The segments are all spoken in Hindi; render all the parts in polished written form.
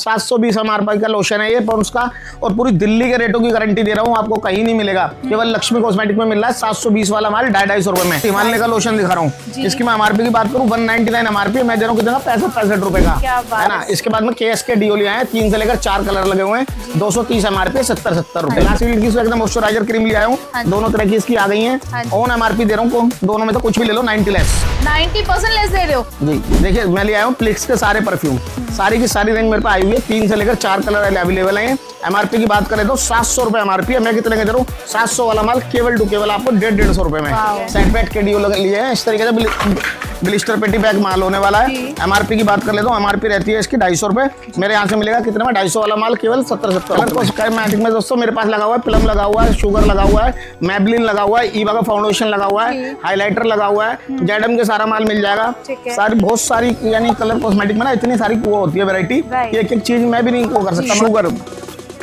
720 MRP का लोशन है ये पॉन्ड्स का, और पूरी दिल्ली के रेटों की गारंटी दे रहा हूँ, आपको कहीं नहीं मिलेगा, केवल लक्ष्मी कॉस्मेटिक में मिल रहा है 720 वाला माल 250 रुपए में। हिमालय का लोशन दिखा रहा हूँ, इसकी मैं MRP की बात करूँ 199 MRP, मैं दे रहा हूँ कितना 65 रुपए का, है ना। इसके बाद में KS के डीओ लिया है, 3 से लेकर 4 कलर लगे हुए हैं, 230 MRP 70 रुपए। एकदम मॉइस्चराइजर क्रीम लिया हूँ, दोनों तरह की इसकी आ गई है, ऑन MRP दे रहा हूँ, दोनों में तो कुछ भी ले लो 90 लेस, 90% लेस दे रहे हो जी। देखिए मैं ले आया हूँ प्लिक्स के सारे परफ्यूम, सारी की सारी रेंज मेरे पास आई हुई है, 3 से लेकर 4 कलर अवेलेबल है। MRP की बात करें तो 700 रुपए MRP है, मैं कितने का दे रहा हूँ 700 वाला माल केवल टू केवल आपको 150 रुपए में। सेट बैट के डीओ लिए हैं इस तरीके से, ब्लिस्टर पेटी बैग माल होने वाला है। MRP की बात कर लेता हूँ, MRP रहती है इसकी 250 रुपए, मेरे यहाँ से मिलेगा कितने में 250 वाला माल केवल 70 कॉस्मेटिक में दोस्तों मेरे पास लगा हुआ है, प्लम लगा हुआ है, शुगर लगा हुआ है, मैबलिन लगा हुआ है, ईवा का फाउंडेशन लगा हुआ है, हाइलाइटर लगा हुआ है, जेडम के सारा माल मिल जाएगा, सारी बहुत सारी यानी कलर कॉस्मेटिक में ना इतनी सारी वो होती है वैरायटी, एक एक चीज मैं भी नहीं वो कर सकता। शुगर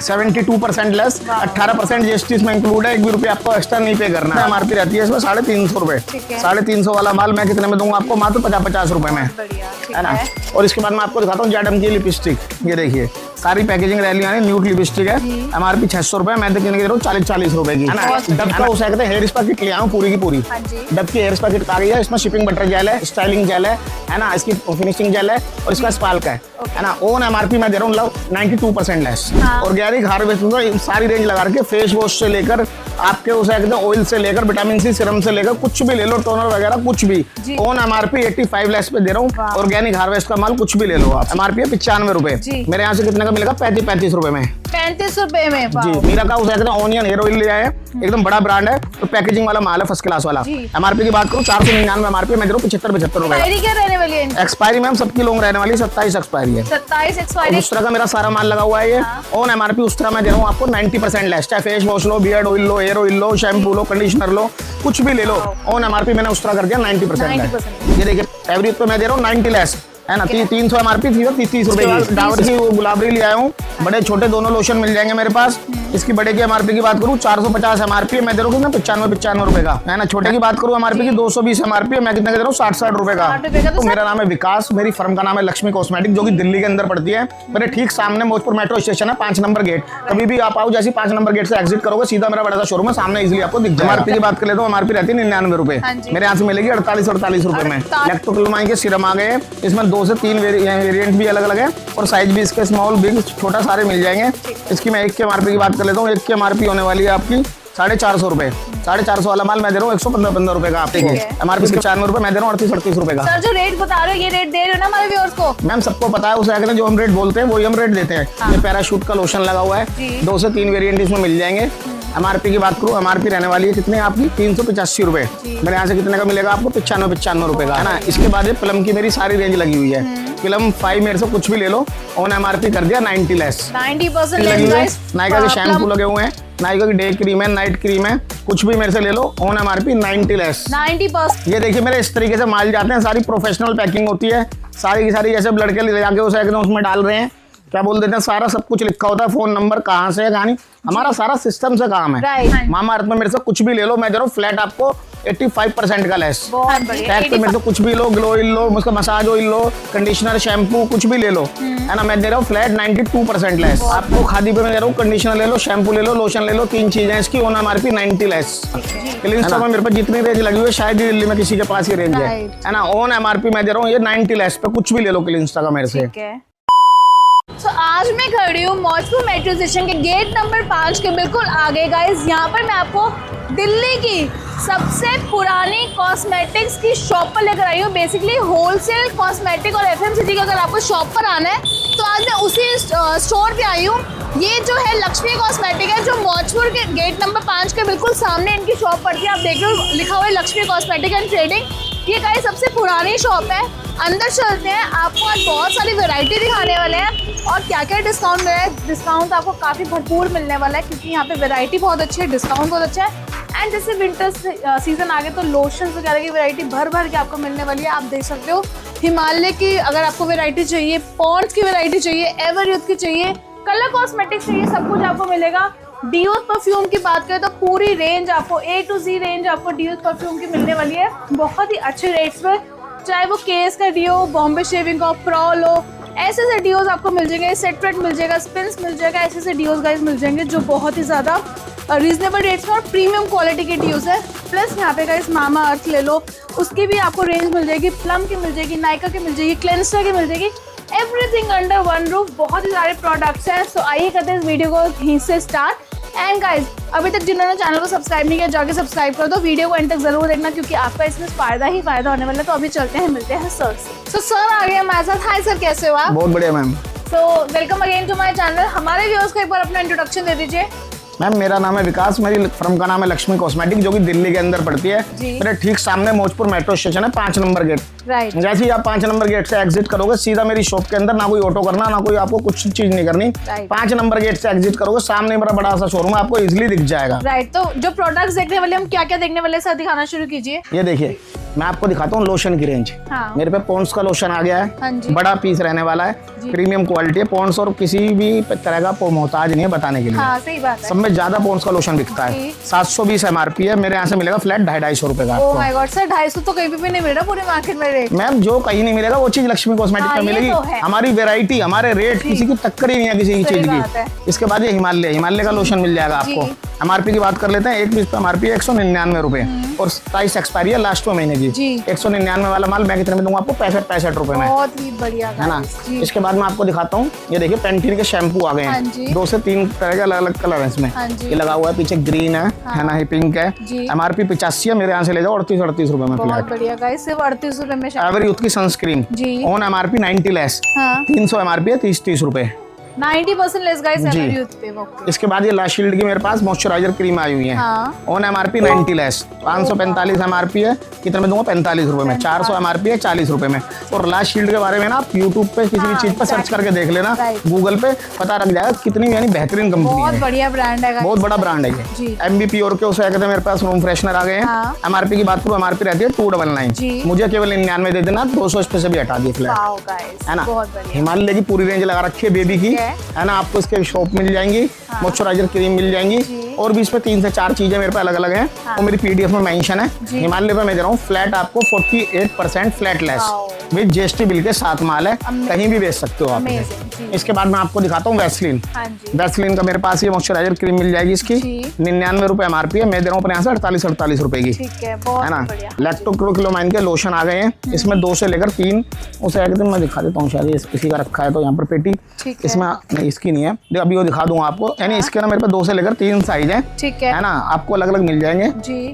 72% लेस, 18% GST इसमें इंक्लूड है, 1 भी रुपया आपको एक्स्ट्रा नहीं पे करना है। MRP रहती है इसमें 350 रुपए, 350 वाला माल मैं कितने में दूंगा आपको मात्र 50 रुपए में, है ना। और इसके बाद मैं आपको दिखाता हूँ जेडम की लिपस्टिक, ये देखिए सारी पैकेजिंग रैली यानी न्यूड लिपस्टिक है, MRP 600 रुपए, मैं कितने की दे रहा हूँ 40 रुपए की, है ना। डब का उसे कहते हैं हेयर स्पा किट ले आऊँ पूरी की पूरी, डब की हेयर स्पा किट आ गई है, इसमें शिपिंग बटर जेल है, स्टाइलिंग जेल है ना, इसकी फिनिशिंग जेल है, और इसका स्पाल्क है ना। ओन MRP मैं दे रहा हूँ 92% लेस, ऑर्गेनिक हार्वेस्ट सारी रेंज लगा के, फेस वॉश से लेकर आपके उसे कहते हैं ऑयल से लेकर विटामिन C सीरम से लेकर कुछ भी ले लो, टोनर वगैरह कुछ भी, ओन MRP 85 लेस पे दे रहा हूँ, ऑर्गेनिक हार्वेस्ट का माल कुछ भी ले लो आप। MRP है 95 रुपए, मेरे यहाँ से कितने का मिलेगा 35 रुपए में, 35 रुपए में जी। मीरा का उसे कहते हैं ऑनियन हेयर ऑयल लिया है, एकदम बड़ा ब्रांड है, तो पैकेजिंग वाला माल है फर्स्ट क्लास वाला। MRP की बात करूँ 499 MRP, मैं दे रहा हूँ 75 रुपए। क्या रहने वाली है? एक्सपायरी मैम सबकी लॉन्ग रहने वाली 27 एक्सपायरी है, 27 एक्सपायरी। उस तरह का मेरा सारा माल लगा हुआ है ये, ऑन MRP उस तरह मैं दे रहा हूँ आपको 90% लेस, चाहे फेस वॉश लो, बियर्ड ऑयल लो, हेयर ऑयल लो, शैम्पू लो, कंडीशनर लो, कुछ भी ले लो, ऑन MRP मैंने उस तरह कर दिया 90%। ये देखिए फैब्रिक पे मैं दे रहा हूँ 90 लेस, है ना। 300 MRP 30 रुपए की। डाबर की वो गुलाबरी ले आया हूँ, बड़े छोटे दोनों लोशन मिल जाएंगे मेरे पास। इसकी बड़े की MRP की बात करूँ 450 MRP मैं दे रहा हूँ 95 रुपए का, है ना। छोटे की बात करूँ MRP की 220 MRP मैं कितने का दे रहा हूँ 60 रुपए का। तो मेरा नाम है विकास, मेरी फर्म का नाम है लक्ष्मी कॉस्मेटिक, जो कि दिल्ली के अंदर पड़ती है। मेरे ठीक सामने मौजपुर मेट्रो स्टेशन है, 5 नंबर गेट। कभी भी आप आओ, जैसे 5 नंबर गेट से एग्जिट करोगे सीधा मेरा बड़ा सा शोरूम है, सामने इजिली आपको दिख जाएगा। MRP की बात कर लेता हूँ, MRP रहती है 99 रुपए, मेरे यहाँ से मिलेगी 48 रुपए में। लैक्टोक्लमाइन के सिरम आ गए, इसमें 2 से 3 वेरिएंट भी अलग अलग है, और साइज भी इसके स्मॉल बिग छोटा सारे मिल जाएंगे। इसकी मैं एक के MRP की बात कर लेता हूँ, एक की MRP होने वाली है आपकी 450 रुपए। 450 वाला माल मैं दे रहा हूँ 115 रुपए का आप देखिए। MRP 95 रुपए मैं दे रहा हूँ 38 रुपए का। सर जो रेट बता रहे हो ये रेट दे रहे हो ना हमारे व्यूअर्स को? मैम सबको पता है, उसे जो हम रेट बोलते हैं वही हम रेट देते हैं। ये पैराशूट का लोशन लगा हुआ है, 2 से 3 वेरिएंट इसमें मिल जाएंगे। MRP की बात करूँ, MRP रहने वाली है कितने आपकी 385 रुपए, मेरे यहाँ से कितने का मिलेगा आपको 95 रुपए का, है ना। इसके बाद ये प्लम की मेरी सारी रेंज लगी हुई है, प्लम 5 मेरे से कुछ भी ले लो, ऑन MRP कर दिया 90 लेस, 90% लेस। नायका के शैम्पू लगे हुए हैं, नायका की डे क्रीम है, नाइट क्रीम है, कुछ भी मेरे से ले लो, ऑन MRP 90 लेस, 90%। ये देखिए मेरे इस तरीके से माल जाते हैं, सारी प्रोफेशनल पैकिंग होती है, सारी की सारी जैसे लड़के ले जाके उसे एकदम उसमें डाल रहे हैं, क्या बोल देते हैं, सारा सब कुछ लिखा होता है, फोन नंबर कहाँ से है कहानी, हमारा सारा सिस्टम से काम है। मामा अर्थ में मेरे से कुछ भी ले लो, मैं दे रहा हूँ फ्लैट आपको 85% का लेस। पैक पे मेरे से कुछ भी लो, ग्लो ऑयल लो, उसका मसाज ऑयल लो, कंडीशनर शैम्पू कुछ भी ले लो, है ना। मैं दे रहा हूँ फ्लैट 92% लेस। आपको खादी पे मैं दे रहा हूँ कंडीशनर ले लो, शैम्पू ले लो, लोशन ले लो, 3 चीजें इसकी, on MRP 90 less. Clean stock में मेरे पास जितनी रेंज लगी हुई है शायद दिल्ली में किसी के पास ही रेंज है ना। ऑन MRP मैं दे रहा हूँ ये 90 लेस पे, कुछ भी ले लो क्लीन स्टॉक का मेरे से। तो आज मैं खड़ी हूँ मौजपुर मेट्रो स्टेशन के गेट नंबर 5 के बिल्कुल आगे गाइस। यहाँ पर मैं आपको दिल्ली की सबसे पुरानी कॉस्मेटिक्स की शॉप पर लेकर आई हूँ। बेसिकली होलसेल कॉस्मेटिक और FMCG का अगर आपको शॉप पर आना है तो आज मैं उसी स्टोर पे आई हूँ। ये जो है लक्ष्मी कॉस्मेटिक है, जो मौजपुर के गेट नंबर 5 के बिल्कुल सामने इनकी शॉप पड़ती है। आप देख रहे हो लिखा हुआ है लक्ष्मी कॉस्मेटिक एंड ट्रेडिंग। ये गाइस सबसे पुरानी शॉप है। अंदर चलते हैं, आपको आज बहुत सारी वैरायटी दिखाने वाले हैं और क्या क्या डिस्काउंट मिल रहा है। डिस्काउंट आपको काफ़ी भरपूर मिलने वाला है क्योंकि यहाँ पे वैरायटी बहुत अच्छी है, डिस्काउंट बहुत अच्छा है। एंड जैसे विंटर सीजन आ गया तो लोशन वगैरह की वैरायटी भर भर के आपको मिलने वाली है। आप देख सकते हो हिमालय की अगर आपको वैरायटी चाहिए, पॉन्ड्स की वैरायटी चाहिए, एवर यूथ की चाहिए, कलर कॉस्मेटिक्स चाहिए, सब कुछ आपको मिलेगा। डियो परफ्यूम की बात करें तो पूरी रेंज आपको A to Z रेंज आपको डियो परफ्यूम की मिलने वाली है बहुत ही अच्छे रेट्स पर। चाहे वो केस का डियो, बॉम्बे शेविंग का, प्रॉल हो, ऐसे ऐसे डीओज आपको मिल जाएंगे, सेट वेट मिल जाएगा, स्पिन्स मिल जाएगा, ऐसे ऐसे डीओज गाइस मिल जाएंगे जो बहुत ही ज़्यादा रीजनेबल रेट्स में और प्रीमियम क्वालिटी के डीओज है। प्लस यहाँ पे गाइस मामा अर्थ ले लो, उसकी भी आपको रेंज मिल जाएगी, प्लम की मिल जाएगी, नायका की मिल जाएगी, क्लेंसर की मिल जाएगी, एवरीथिंग अंडर वन रूफ। बहुत ही सारे प्रोडक्ट्स हैं। सो आइए करते हैं इस वीडियो को यहीं से स्टार्ट। एंड गाइस अभी तक जिन्होंने चैनल को सब्सक्राइब नहीं किया जाके सब्सक्राइब कर दो, वीडियो को एंड तक जरूर देखना क्योंकि आपका इसमें फायदा ही फायदा होने वाला है। तो अभी चलते हैं, मिलते हैं सर से। सो सर आ गए हमारे साथ। हाय सर, कैसे हो आप? बहुत बढ़िया ma'am. So welcome again to my channel. हमारे व्यूअर्स को एक बार अपना इंट्रोडक्शन दे दीजिए। मैम मेरा नाम है विकास, मेरी फर्म का नाम है लक्ष्मी कॉस्मेटिक जो कि दिल्ली के अंदर पड़ती है। मेरे ठीक सामने मौजपुर मेट्रो स्टेशन है, 5 नंबर गेट। राइट। जैसे ही आप 5 नंबर गेट से एग्जिट करोगे सीधा मेरी शॉप के अंदर, ना कोई ऑटो करना, ना कोई आपको कुछ चीज नहीं करनी। 5 नंबर गेट से एग्जिट करोगे, सामने मेरा बड़ा सा शोरूम है, आपको इजिली दिख जाएगा। राइट। तो जो प्रोडक्ट्स देखने वाले हम क्या क्या देखने वाले सर, दिखाना शुरू कीजिए। ये देखिए मैं आपको दिखाता हूँ लोशन की रेंज। हाँ। मेरे पे पॉन्ड्स का लोशन आ गया है। हाँ जी। बड़ा पीस रहने वाला है, प्रीमियम क्वालिटी है पॉन्ड्स, और किसी भी तरह का मोहताज नहीं है बताने के लिए। हाँ, सही बात है। सब में ज्यादा पॉन्ड्स का लोशन बिकता है। 720 MRP है, मेरे यहाँ से मिलेगा फ्लैट 250 रुपए का। ओह माय गॉड सर, 250 तो कहीं भी नहीं मिल रहा पूरे मार्केट में रेट। मैम जो कहीं नहीं मिलेगा वो चीज लक्ष्मी कॉस्मेटिक हाँ, में मिलेगी। तो है। हमारी वेरायटी, हमारे रेट किसी की टक्कर ही नहीं है किसी की चीज की। इसके बाद ये हिमालय का लोशन मिल जाएगा आपको। MRP की बात कर लेते हैं, एक पीस पे MRP 199 रुपए और प्राइस एक्सपायरी है लास्ट महीने की। 199 वाला माल मैं कितने में दूंगा आपको? 65 रुपए में। बहुत ही बढ़िया है ना। इसके बाद मैं आपको दिखाता हूँ, ये देखिए पेंटीन के शैम्पू आ गए हैं। 2 से 3 तरह के अलग अलग कलर है इसमें। ये लगा हुआ है पीछे, ग्रीन है ना, ये पिंक है। MRP 85 है, मेरे यहाँ से ले जाओ 38 रुपए में। बहुत बढ़िया गाइस, सिर्फ 38 रुपए में। एवरी यूथ की sunscreen on MRP 90 less, 300 MRP है, 30 रुपए, 90% लेस गाइस एवरी यूथ पे। इसके बाद ये ला शील्ड की मेरे पास मॉइस्चराइजर क्रीम आई हुई है। ऑन MRP 90 लेस, 545 MRP है, कितने में दूंगा? 45 रुपए में। 400 MRP है, 40 रुपए में। और ला शील्ड के बारे में ना आप यूट्यूब पे किसी भी चीज पे सर्च करके देख लेना, गूगल पे पता लग जाएगा कितनी यानी बेहतरीन कंपनी है। बहुत बढ़िया ब्रांड है, बहुत बड़ा ब्रांड है ये। MVP और के उसे कहते हैं, मेरे पास रूम फ्रेशनर आ गए हैं। MRP की बात करूँ, MRP रहती है 299, मुझे केवल 99 दे देना, 200 इस पे से भी हटा दिए फ्लैट, है ना। हिमालय की पूरी रेंज लगा रखी है बेबी की, है ना। आपको इसके शॉप मिल जाएंगी, मॉइस्चराइजर क्रीम मिल जाएंगी, और भी इसमें 3 से 4 चीजें मेरे पे अलग अलग हैं। और मेरी PDF में मेंशन है। हिमालय पे मैं दे रहा हूँ फ्लैट आपको 48% flat less with GST bill के साथ माल है, कहीं भी बेच सकते हो आप। इसके बाद मैं आपको दिखाता हूँ वैसलीन। वैसलीन का मेरे पास ये मॉइस्चराइजर क्रीम मिल जाएगी, इसकी 99 रुपए MRP है, मैं दे रहा हूँ अपने यहाँ से 48 रुपए की, है ना। लैक्टोक्लोरोक्विनाइन के लोशन आ गए हैं, इसमें 2 से लेकर 3, उसे एक दिन मैं दिखा देता हूँ, शायद इसी का रखा है तो यहाँ पर पेटी, इसमें नहीं इसकी नहीं है, अभी वो दिखा दूंगा आपको। यानी इसके ना मेरे पे 2 से लेकर 3 साइज है, है ना, आपको अलग अलग मिल जाएंगे।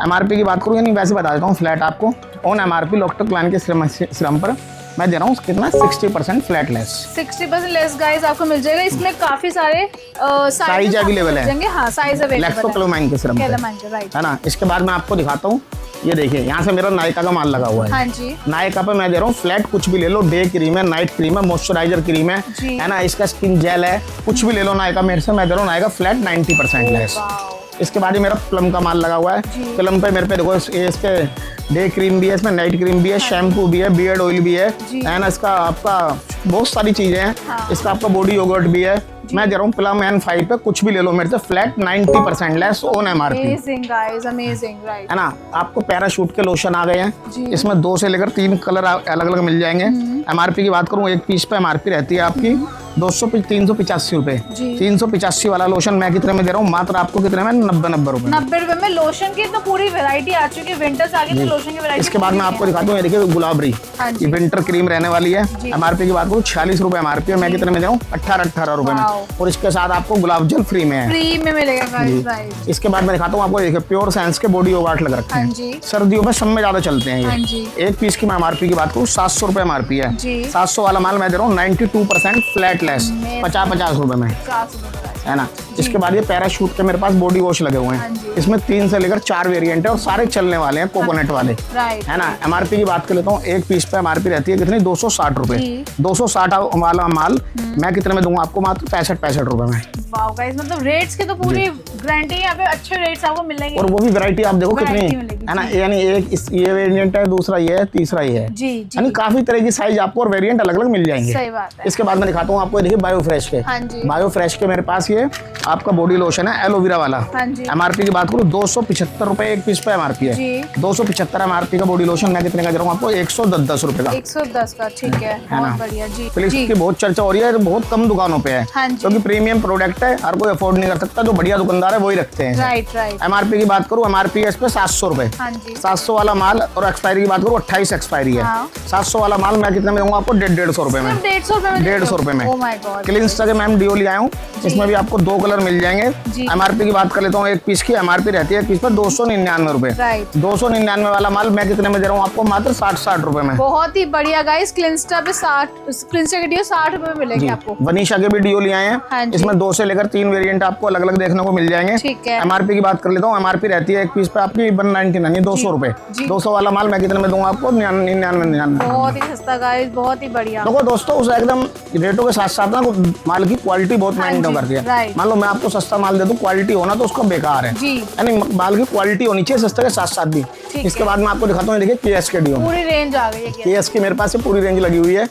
MRP की बात करूँ, यानी वैसे बता देता हूँ फ्लैट आपको ऑन MRP लैक्टोक्लोरोक्विनाइन के सिरम पर मैं दे रहा हूँ कितना 60% फ्लैट लेस, 60% लेस गाइस आपको मिल जाएगा। इसमें काफी सारे साइज अवेलेबल है। हाँ, साइज अवेलेबल है लैक्टोक्लोरोक्विनाइन के सिरम, है ना। इसके बाद मैं आपको दिखाता हूँ, ये देखिए यहाँ से मेरा नायका का माल लगा हुआ है। हाँ जी। नायका पे मैं दे रहा हूँ फ्लैट, कुछ भी ले लो, डे क्रीम है, नाइट क्रीम है, मॉइस्चराइजर क्रीम है ना, इसका स्किन जेल है, कुछ भी ले लो नायका मेरे से, मैं दे रहा हूँ नायका फ्लैट 90% लेस। इसके बाद ही मेरा प्लम का माल लगा हुआ है। प्लम पे मेरे पे देखो, इस पे डे क्रीम भी है, इसमें नाइट क्रीम भी है, शैम्पू भी है, बियर्ड ऑयल भी है ना, इसका आपका बहुत सारी चीजें हैं। इसका आपका बॉडी योगर्ट भी है, मैं दे रहा हूँ प्लम N5 पे, कुछ भी ले लो मेरे से फ्लैट 90% लेस ऑन MRP, है ना। आपको पैराशूट के लोशन आ गए हैं, इसमें 2 से लेकर 3 कलर अलग अलग मिल जाएंगे। MRP की बात करूँ, एक पीस पे MRP रहती है आपकी 385 रुपए। 385 वाला लोशन मैं कितने में दे रहा हूँ? मात्र आपको कितने में? 90 रुपए। 90 रुपए में लोशन की तो पूरी वैरायटी आ चुकी है, विंटर्स आ गई तो लोशन की वैरायटी। इसके बाद मैं आपको दिखाता हूँ, ये देखिए गुलाबरी, ये विंटर क्रीम रहने वाली है। MRP की बात करूँ 46 रुपए MRP है, मैं कितने में दे रहा हूँ? 18 रुपए में, और इसके साथ आपको गुलाब जल फ्री में है, फ्री में मिलेगा। इसके बाद मैं दिखाता हूँ आपको, देखिए प्योर साइंस के बॉडी योगर्ट लग रखे हैं, सर्दियों में सब में ज्यादा चलते हैं ये। एक पीस की मैं MRP की बात करूँ 700 रुपए MRP है, 700 वाला माल मैं दे रहा हूँ 92% फ्लैट लेस, 50 रुपए में, है ना। इसके बाद ये पैराशूट के मेरे पास बॉडी वॉश लगे हुए हैं, इसमें 3 से लेकर 4 वेरिएंट है और सारे चलने वाले हैं, कोकोनट वाले, है ना। MRP की बात कर लेता हूँ, एक पीस पे MRP रहती है कितनी? 260 रुपए। 260 वाला माल मैं कितने में दूंगा आपको? मात्र 65 रुपए में। वाओ गाइस, मतलब रेट्स की तो पूरी गारंटी है, यहाँ पे अच्छे रेट्स आपको मिलेंगे, और वो भी वैरायटी आप देखो कितनी है ना। यानी एक ये वेरिएंट है, दूसरा ये है, तीसरा ये है, यानी काफी तरह की साइज आपको और वेरिएंट अलग अलग मिल जाएंगे। सही बात है। इसके बाद मैं दिखाता हूँ आपको, देखिए बायो फ्रेश के, बायो फ्रेश के मेरे पास ये ये आपका बॉडी लोशन है एलोवेरा वाला। हाँ जी। एमआरपी की बात करूँ 275 रुपए एक पीस पे एमआरपी है। जी। 275 एमआरपी का बॉडी लोशन मैं कितने का दे रहा हूँ आपको 110 रुपए का। 110 का, ठीक है, ना? बहुत बढ़िया जी। फिलिप्स जी। की बहुत चर्चा हो रही है, बहुत कम दुकानों पे है हाँ जी। क्योंकि प्रीमियम प्रोडक्ट है, हर कोई अफोर्ड नहीं कर सकता, जो बढ़िया दुकानदार है वही रखते हैं। Right right. एमआरपी की बात करूँ एमआरपी है इस पे 700 रुपए। हाँ जी। 700 वाला माल, और एक्सपायरी की बात करूँ 28 एक्सपायरी है। हाँ। 700 वाला माल मैं कितने में दूंगा आपको 150 रुपए में। 150 रुपए में? 150 रुपए में। Oh my God. क्लिंस का मैम डिओ ले आया हूँ, इसमें भी आपको 2 कलर मिल जाएंगे। एमआरपी की बात कर लेता हूँ, एक पीस की एमआरपी रहती है एक पीस पर 299 रुपए। राइट। 299 वाला माल मैं कितने में दे रहा हूँ आपको मात्र 60 रुपए में। बहुत ही बढ़िया गाइस, क्लिंस्टा पे क्लिंस्टा के डिओ 60 रुपए में मिलेगी आपको। वनीशा के भी डिओ ले आए हाँ हैं, जी। इसमें 2 से लेकर 3 वेरिएंट आपको अलग अलग देखने को मिल जाएंगे। ठीक है। एमआरपी की बात कर लेता हूँ, एमआरपी रहती है एक पीस पे आपकी 199 200 रुपए। 200 वाला माल मैं कितने में दूंगा आपको 99। बहुत ही सस्ता गाइस, बहुत ही बढ़िया। देखो दोस्तों, उस एकदम रेटों के साथ साथ ना माल की क्वालिटी बहुत मेंटेन करती है। राइट। मान लो मैं आपको सस्ता माल दे दूं, क्वालिटी होना तो उसका बेकार है जी। यानी माल की क्वालिटी होनी चाहिए सस्ते के साथ साथ भी। ठीक इसके है। बाद मैं आपको दिखाता हूँ, देखिए केएस के डिओ। पूरी रेंज आ गई है क्या? केएस की मेरे पास से पूरी रेंज लगी हुई है।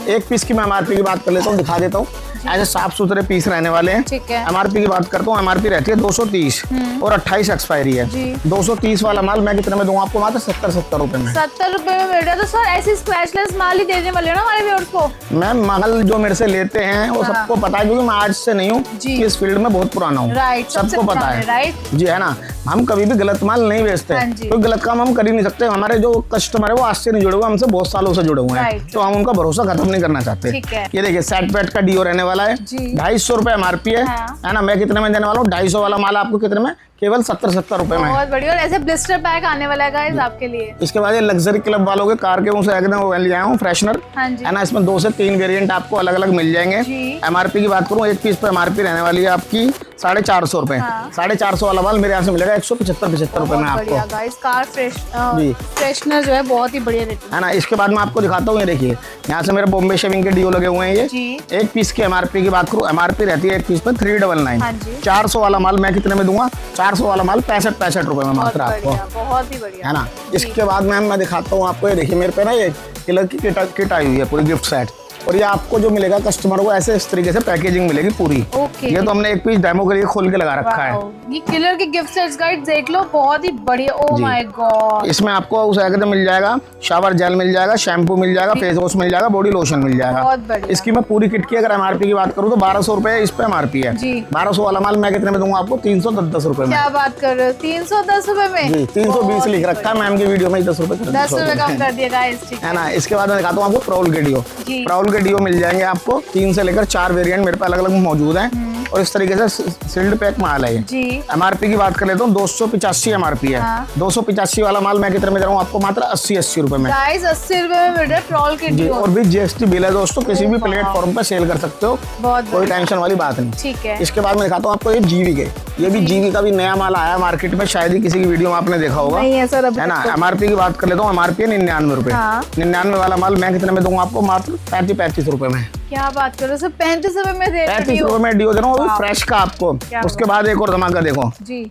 एक पीस की मैं एमआरपी की बात कर लेता हूँ, दिखा देता हूँ। ऐसे साफ सुथरे पीस रहने वाले हैं। ठीक है। एमआरपी की बात करता हूँ, एमआरपी रहती है 230 और 28 एक्सपायरी है। जी। 230 वाला माल मैं कितने में दूंगा आपको मात्र 70 रुपए में। 70 रुपए में मिल रहा है। तो सर ऐसी स्क्रैचलेस माल ही देने वाले हो ना हमारे व्यूअर्स को? मैम माल जो मेरे से लेते हैं वो हाँ। सबको पता है, क्योंकि मैं आज से नहीं हूँ, जी। इस फील्ड में बहुत पुराना हूँ। राइट, सबसे सबको पता पुराने, है। राइट। जी है ना, हम कभी भी गलत माल नहीं बेचते। हाँ जी। कोई गलत काम हम कर ही नहीं सकते। हमारे जो कस्टमर है वो आज से नहीं जुड़े हुए, हमसे बहुत सालों से जुड़े हुए हैं, राइट। तो हम उनका भरोसा खत्म नहीं करना चाहते। ठीक है। ये देखिए सेट पेट का डिओ रहने वाला है, जी। 250 रुपए एमआरपी है। हाँ। है ना, मैं कितने में देने वाला हूँ 250 वाला माल आपको कितने में, केवल 70 रुपए में। बहुत बढ़िया। और ऐसे ब्लिस्टर पैक आने वाला है गाइस आपके लिए। इसके बाद ये लग्जरी क्लब वालों के कार के उनसे एकदम वो ले आया हूँ फ्रेशनर। हाँ जी। है ना, इसमें 2 से 3 वेरिएंट आपको अलग अलग मिल जाएंगे। जी। एमआरपी की बात करूँ, एक पीस पे एमआरपी रहने वाली है आपकी 450 रुपए। हाँ। 450 वाला माल मेरे यहाँ से मिलेगा 175 रुपए में आपको। बढ़िया गाइस, कार जी। फ्रेशनर जो है बहुत ही बढ़िया रेट। है ना, इसके बाद मैं आपको दिखाता हूँ, ये देखिए यहाँ से मेरे बॉम्बे शेविंग के डिओ लगे हुए हैं। ये जी। एक पीस की एमआरपी की बात करूँ, एमआरपी रहती है एक पीस पे 399। हाँ जी। 400 वाला माल मैं कितने में दूंगा, 400 वाला माल 65 रुपए में बहुत मात्र आपको। बढ़िया, बहुत ही बढ़िया। है ना, इसके बाद मैम मैं दिखाता हूँ आपको, ये देखिए मेरे पे ना ये किलर की किट आई हुई है पूरी गिफ्ट सेट, और ये आपको जो मिलेगा कस्टमर को ऐसे इस तरीके से पैकेजिंग मिलेगी पूरी। ओके। ये तो हमने एक पीस डेमो के लिए खोल के लगा रखा है। वाओ, ये किलर के गिफ्ट सेट्स गाइस देख लो, बहुत ही बढ़िया। ओह जी। My God. इसमें आपको उस एकदम मिल जाएगा, शावर जेल मिल जाएगा, शैम्पू मिल जाएगा, फेस वॉश मिल जाएगा, बॉडी लोशन मिल जाएगा। बहुत बढ़िया। इसकी मैं पूरी किट की अगर एमआरपी की बात करूँ तो 1200 रुपए इस पे एमआरपी है। जी। 1200 वाला माल मैं कितने में दूंगा आपको 310 रुपए में। क्या बात कर रहे हो, 310 रुपए में? जी, 320 लिख रखा है मैम की वीडियो में, 10 रुपए 10 रुपए कम कर दिया गाइस। ठीक है ना। इसके बाद मैं दिखाता हूँ आपको प्राउल के डिओ। जी। प्राउल के डिओ मिल जाएंगे आपको 3 से लेकर 4 वेरिएंट मेरे पे अलग अलग मौजूद हैं, और इस तरीके से सील्ड पैक माल है ये। जी। एमआरपी की बात कर लेता हूँ 285 एमआरपी है। हाँ। 285 वाला माल मैं कितने में दे रहा हूँ आपको मात्र 80 रुपए में। गाइस 80 रुपए में मिल रहा है ट्रॉल के जी, डिओ। और भी जीएसटी बिल है दोस्तों, किसी भी वाह। प्लेटफॉर्म पे सेल कर सकते हो, बहुत कोई बढ़िया। टेंशन वाली बात नहीं। ठीक है। इसके बाद मैं दिखाता हूँ आपको ये जीवी के, ये भी जीवी का भी नया माल आया मार्केट में, शायद ही किसी की वीडियो में आपने देखा होगा। नहीं है सर अभी है ना। तक तो। एमआरपी की बात कर लेता हूँ, एमआरपी है 99 रुपए। हाँ। 99 वाला माल मैं कितने में दूंगा आपको मात्र 35 रुपए में। क्या बात कर रहे हो सर, 35 रुपए में दे रहे 35 हो? रुपए में डिओ दे रहा हूँ, वो भी वाह। फ्रेश का आपको। क्या उसके बाद एक और धमाका देखो, जी।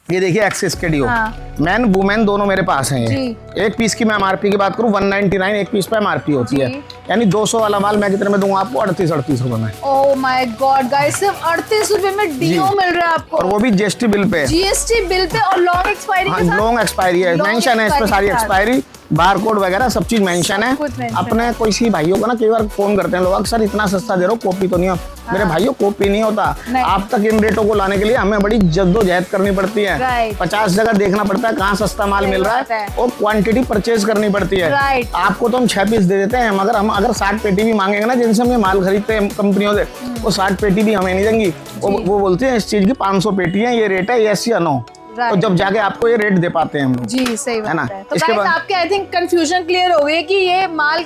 ये देखिए एक्सिस के डिओ। हाँ। मैन वुमेन दोनों मेरे पास हैं ये। जी। एक पीस की मैं एमआरपी की बात करूँ 199 एक पीस पे एमआरपी होती है, जी। यानी 200 वाला माल मैं कितने में दूंगा आपको 38 रुपए में। ओह माय गॉड गाइस, सिर्फ 38 रुपए में डिओ जी। मिल रहा है आपको, और वो भी GST bill pay. GST bill pay और लॉन्ग एक्सपायरी हाँ, के साथ। लॉन्ग एक्सपायरी है, Long मेंशन है इस पे, सारी expiry के साथ। एक्सपायरी बार कोड वगैरह सब चीज मेंशन है। सब कुछ mention अपने कोई सी भाइयों को ना कई बार फोन करते हैं लोग, सर इतना सस्ता दे रहे हो, कॉपी तो नहीं हो। मेरे भाइयों कॉपी नहीं होता, नहीं। आप तक इन रेटों को लाने के लिए हमें बड़ी जद्दोजहद करनी पड़ती है। Right। 50 जगह देखना पड़ता है कहाँ सस्ता माल सही मिल रहा बात है, है। और क्वांटिटी परचेज करनी पड़ती है। Right। आपको तो हम 6 पीस दे देते हैं, मगर हम अगर 60 पेटी भी मांगेंगे ना, जिनसे हम ये माल खरीदते हैं कंपनियों से, वो 60 पेटी भी हमें नहीं देंगी। वो बोलते हैं इस चीज की 500 पेटी है, ये रेट है, यस या नो। Right। तो जब जाके आपको ये रेट दे पाते हैं हम लोग। जी सही बात ना। है। तो इसके गाइस बाद- आपके आई थिंक कंफ्यूजन क्लियर हो गई कि ये माल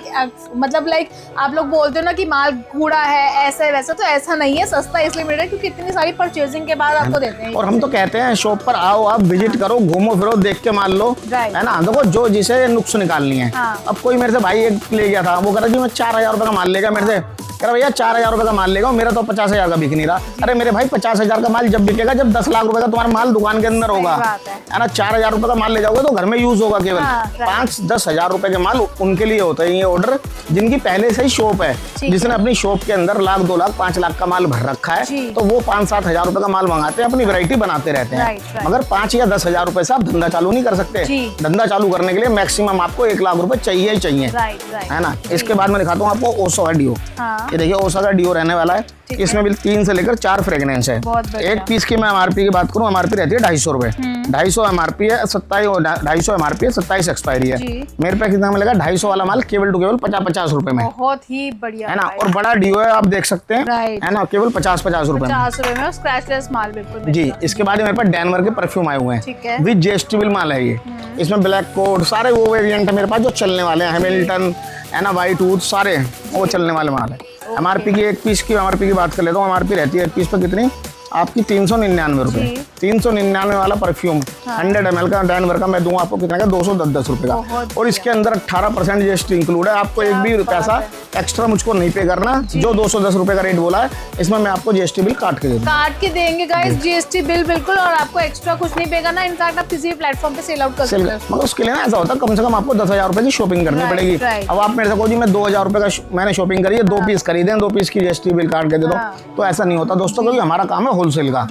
मतलब लाइक आप लोग बोलते हो ना कि माल कूड़ा है, ऐसा है वैसा, तो ऐसा नहीं है, सस्ता इसलिए मिल रहा है क्योंकि इतनी सारी परचेजिंग के बाद आपको देते हैं। और हम तो कहते हैं शॉप पर आओ, आप विजिट करो, घूमो फिरो, देख के मान लो। Right। है ना, देखो जो जिसे नुक्स निकालनी है। हाँ। अब कोई मेरे से भाई एक ले गया था, वो कह रहा जी मैं 4000 रुपए का माल लेगा मेरे से, कह रहा भैया 4000 रुपए का माल लेगा, मेरा तो 50,000 का बिक नहीं रहा। अरे मेरे भाई 50,000 का माल जब बिकेगा जब 10 लाख रुपए का तुम्हारा माल दुकान के अंदर होगा। होगा, बात है ना। 4,000 रुपए का माल ले जाओगे तो घर में यूज होगा केवल। 5-10 हजार रुपए के माल उनके लिए होते हैं ये ऑर्डर, जिनकी पहले से ही शॉप है, जिसने अपनी शॉप के अंदर 1,00,000, 2,00,000, 5,00,000 का माल भर रखा है, तो वो 5-7 हजार रुपए का माल मंगाते हैं, अपनी वैरायटी बनाते रहते हैं। मगर 5 या 10 हजार रुपए से आप धंधा चालू नहीं कर सकते। धंधा चालू करने के लिए मैक्सिमम आपको 1,00,000 रुपए चाहिए ही चाहिए, है ना। इसके बाद मैं दिखाता हूँ आपको ओशो का डिओ। ये देखिए ओशो का डिओ रहने वाला है, इसमें भी 3 से लेकर 4 फ्रेग्रेंस है। एक पीस की मैं एमआरपी की बात करूँ, एमआरपी रहती है 250 रुपए। 250 एमआरपी है, 250 एमआरपी है, 27 एक्सपायरी है। मेरे पे कितना मिलेगा 250 वाला माल केवल टू केवल 50-50 रुपए में। बहुत ही बढ़िया है ना। और बड़ा डिओ है, आप देख सकते हैं, है ना, केवल 50-50 रुपए में। 50 रुपए में स्क्रैचलेस माल बिल्कुल जी। इसके बाद मेरे पास डैनवर के परफ्यूम आए हुए हैं विद जीएसटी बिल माल है ये। इसमें ब्लैक कोड सारे वो वेरिएंट है मेरे पास जो चलने वाले हैं, हैमिल्टन, है ना, व्हाइट वुड, सारे वो चलने वाले माल है। एमआरपी की एक पीस की एमआरपी की बात कर लेता हूँ, एमआरपी रहती है एक पीस पे कितनी आपकी 399 रुपए। 399 वाला परफ्यूम 100 ml का डैनवर का मैं दूंगा आपको कितना का 210 रुपए का। और इसके अंदर 18% जीएसटी इंक्लूड है। आपको एक भी पैसा एक्स्ट्रा मुझको नहीं पे करना। जो 210 रुपए का रेट बोला है इसमें मैं आपको जीएसटी बिल काट के देंगे गाइस, जीएसटी बिल बिल्कुल। और आपको एक्स्ट्रा कुछ नहीं पे करना। इनफैक्ट आप किसी भी प्लेटफॉर्म पे सेल आउट कर सकते हैं। मगर उसके लिए ना ऐसा होता है कम से कम आपको 10,000 रुपए की शॉपिंग करनी पड़ेगी। अब आप मेरे से कहो जी मैं 2,000 रुपए का मैंने शॉपिंग करी है, 2 पीस खरीदे, 2 पीस की जीएसटी बिल काट के दे दो, तो ऐसा नहीं होता दोस्तों, क्योंकि हमारा काम है होलसेल का।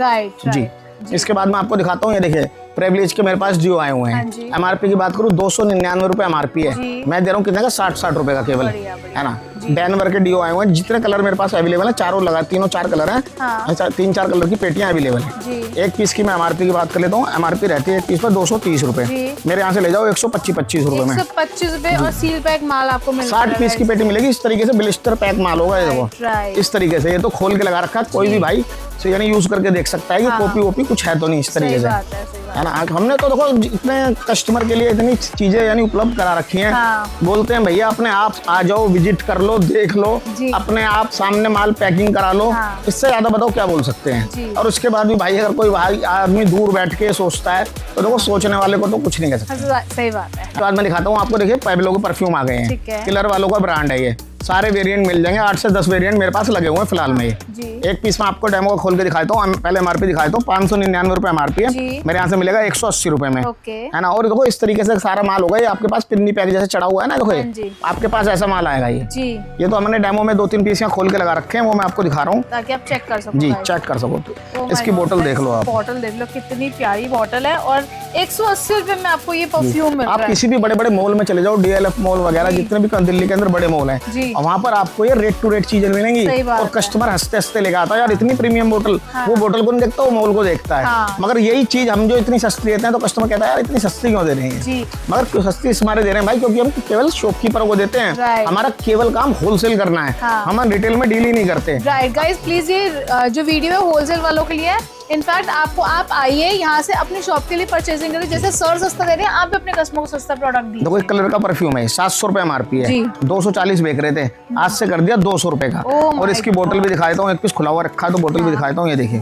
जी। इसके बाद मैं आपको दिखाता हूँ, ये देखिए प्रिविलेज के मेरे पास डिओ आए हुए हैं। एमआरपी की बात करूँ 299 रुपए एमआरपी है, मैं दे रहा हूँ कितने का 60 रुपए का केवल, है ना। डैनवर के डिओ आए हुए हैं, जितने कलर मेरे पास अवेलेबल है, चारों लगा 3-4 कलर हैं, 3-4 कलर की पेटियां अवेलेबल है। एक पीस की मैं एमआरपी की बात कर लेता हूँ, एमआरपी रहती है एक पीस पर 230 रुपए, मेरे यहाँ से ले जाओ 125 रुपए में। 125 रुपए और सील पैक माल आपको मिलेगा। 60 पीस की पेटी मिलेगी। इस तरीके से ब्लिस्टर पैक माल होगा ये देखो, इस तरीके से। ये तो खोल के लगा रखा है, कोई भी भाई यानी यूज करके देख सकता है कि कॉपी वॉपी कुछ है तो नहीं, इस तरीके से, है ना। हमने तो देखो इतने कस्टमर के लिए इतनी चीजें यानी उपलब्ध करा रखी हैं। बोलते हैं भैया अपने आप आ जाओ, विजिट कर लो, देख लो, अपने आप सामने माल पैकिंग करा लो। इससे ज्यादा बताओ क्या बोल सकते हैं। और उसके बाद भी भाई अगर कोई भाई आदमी दूर बैठ के सोचता है तो देखो सोचने वाले को तो कुछ नहीं कह सकते। सही बात है। तो आज मैं दिखाता हूँ आपको, देखिए पैबलो के परफ्यूम आ गए हैं, किलर वालों का ब्रांड है ये। सारे वेरिएंट मिल जाएंगे, 8 से 10 वेरिएंट मेरे पास लगे हुए हैं फिलहाल में। ये एक पीस में आपको डेमो का खोल के दिखाता हूँ। पहले एमआरपी दिखाता हूँ, 599 रुपए एमआरपी है, मेरे यहाँ से मिलेगा 180 रुपए में, है ना। और देखो इस तरीके से सारा माल होगा, ये आपके पास पिन्नी पैक जैसे चढ़ा हुआ है ना, देखो आपके पास ऐसा माल आएगा ये तो हमने डेमो में 2-3 पीस यहाँ खोल के लगा रखे हैं, वो मैं आपको दिखा रहा हूँ ताकि आप चेक कर सको। जी, चेक कर सको। इसकी बोतल देख लो आप, बोतल देख लो कितनी प्यारी बोतल है, और 180 रुपए में आपको ये परफ्यूम मिल रहा है। आप किसी भी बड़े बड़े मॉल में चले जाओ, डीएलएफ मॉल वगैरह जितने भी दिल्ली के अंदर बड़े मॉल हैं, वहाँ पर आपको ये रेट टू रेट चीजें मिलेंगी। और कस्टमर हंसते हंसते लेकर आता है यार इतनी प्रीमियम बोतल, वो बोतल को नहीं देखता, वो मॉल को देखता है। मगर यही चीज हम जो इतनी सस्ती देते हैं तो कस्टमर कहता है यार इतनी सस्ती क्यों दे रहे हैं। मगर सस्ती इस मारे दे रहे हैं भाई क्योंकि हम केवल शॉपकीपर को देते हैं, हमारा केवल काम होलसेल करना है, हम रिटेल में डील ही नहीं करते। राइट गाइस, प्लीज ये जो वीडियो है होलसेल वालों के लिए है। इनफैक्ट आप आइए यहाँ से अपनी शॉप के लिए परचेसिंग करिए। जैसे सर सस्ता दे रहे हैं, आप भी अपने कस्टमर को सस्ता प्रोडक्ट दीजिए। देखो एक कलर का परफ्यूम है, 700 रुपए एमआरपी है, 240 बेच रहे थे, आज से कर दिया 200 रुपए का। और इसकी बोतल भी दिखा देता हूँ, एक पीस खुला हुआ रखा है तो बोतल भी दिखा देता हूँ, ये देखिए